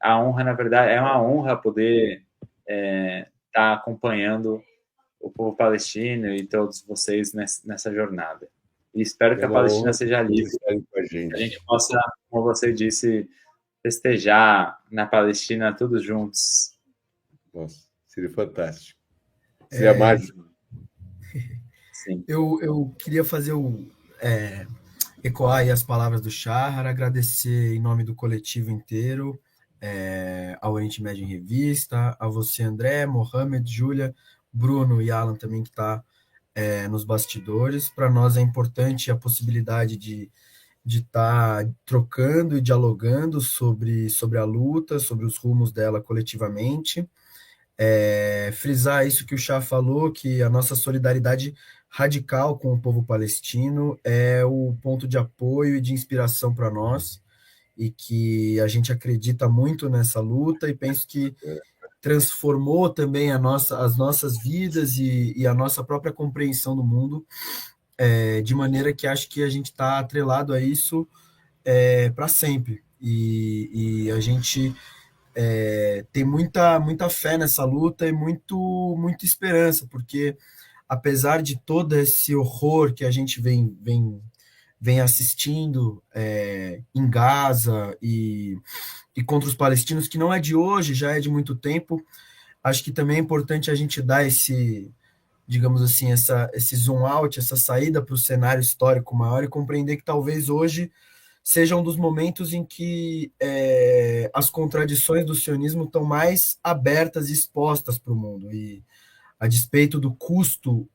a honra, na verdade, é uma honra poder estar acompanhando o povo palestino e todos vocês nessa jornada. E espero que a Palestina seja livre, que a gente possa, como você disse, festejar na Palestina todos juntos. Nossa, seria fantástico. Seria mágico. Sim. Eu queria fazer ecoar aí as palavras do Shahar, agradecer em nome do coletivo inteiro, ao Oriente Médio em Revista, a você, André, Mohamed, Júlia, Bruno e Alan também, que está nos bastidores. Para nós é importante a possibilidade de estar trocando e dialogando sobre a luta, sobre os rumos dela coletivamente. Frisar isso que o Shah falou, que a nossa solidariedade radical com o povo palestino é o ponto de apoio e de inspiração para nós, e que a gente acredita muito nessa luta, e penso que transformou também as nossas vidas e a nossa própria compreensão do mundo, de maneira que acho que a gente está atrelado a isso para sempre. E a gente tem muita fé nessa luta e muita esperança, porque apesar de todo esse horror que a gente vem assistindo em Gaza e contra os palestinos, que não é de hoje, já é de muito tempo, acho que também é importante a gente dar digamos assim, esse zoom out, essa saída para o cenário histórico maior e compreender que talvez hoje seja um dos momentos em que as contradições do sionismo estão mais abertas e expostas para o mundo, e a despeito do custo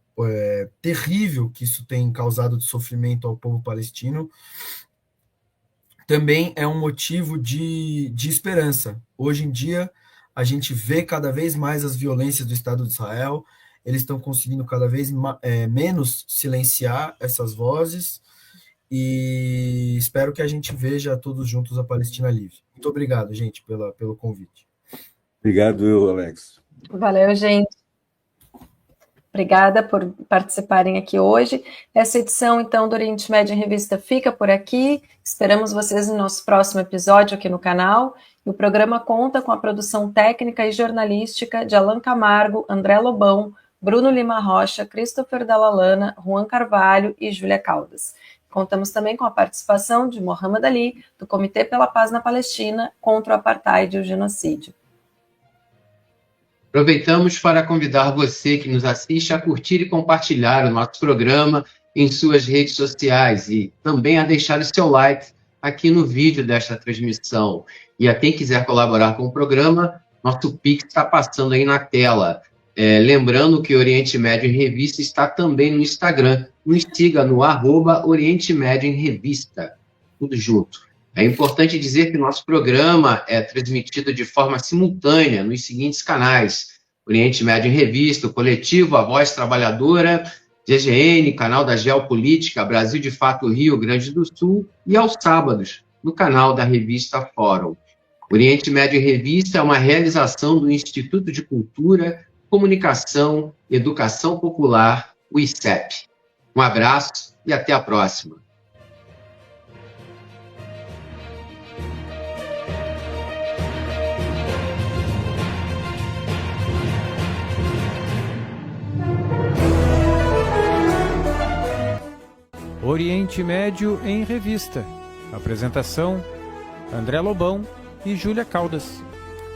terrível que isso tem causado de sofrimento ao povo palestino, também é um motivo de esperança. Hoje em dia, a gente vê cada vez mais as violências do Estado de Israel, eles estão conseguindo cada vez menos silenciar essas vozes, e espero que a gente veja todos juntos a Palestina livre. Muito obrigado, gente, pelo convite. Obrigado, Alex. Valeu, gente. Obrigada por participarem aqui hoje. Essa edição, então, do Oriente Médio em Revista fica por aqui. Esperamos vocês no nosso próximo episódio aqui no canal. E o programa conta com a produção técnica e jornalística de Alan Camargo, André Lobão, Bruno Lima Rocha, Christopher Dalalana, Juan Carvalho e Júlia Caldas. Contamos também com a participação de Mohamed Ali, do Comitê pela Paz na Palestina contra o Apartheid e o Genocídio. Aproveitamos para convidar você que nos assiste a curtir e compartilhar o nosso programa em suas redes sociais e também a deixar o seu like aqui no vídeo desta transmissão. E a quem quiser colaborar com o programa, nosso Pix está passando aí na tela. Lembrando que Oriente Médio em Revista está também no Instagram. Nos siga no @Oriente Médio em Revista. Tudo junto. É importante dizer que nosso programa é transmitido de forma simultânea nos seguintes canais: Oriente Médio em Revista, o Coletivo, a Voz Trabalhadora, GGN, canal da Geopolítica, Brasil de Fato Rio Grande do Sul, e aos sábados, no canal da revista Fórum. Oriente Médio em Revista é uma realização do Instituto de Cultura, Comunicação e Educação Popular, o ICEP. Um abraço e até a próxima. Oriente Médio em Revista. Apresentação: André Lobão e Júlia Caldas.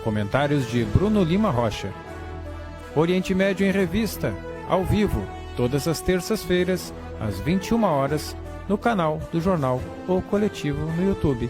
Comentários de Bruno Lima Rocha. Oriente Médio em Revista, ao vivo, todas as terças-feiras, às 21 horas, no canal do jornal O Coletivo no YouTube.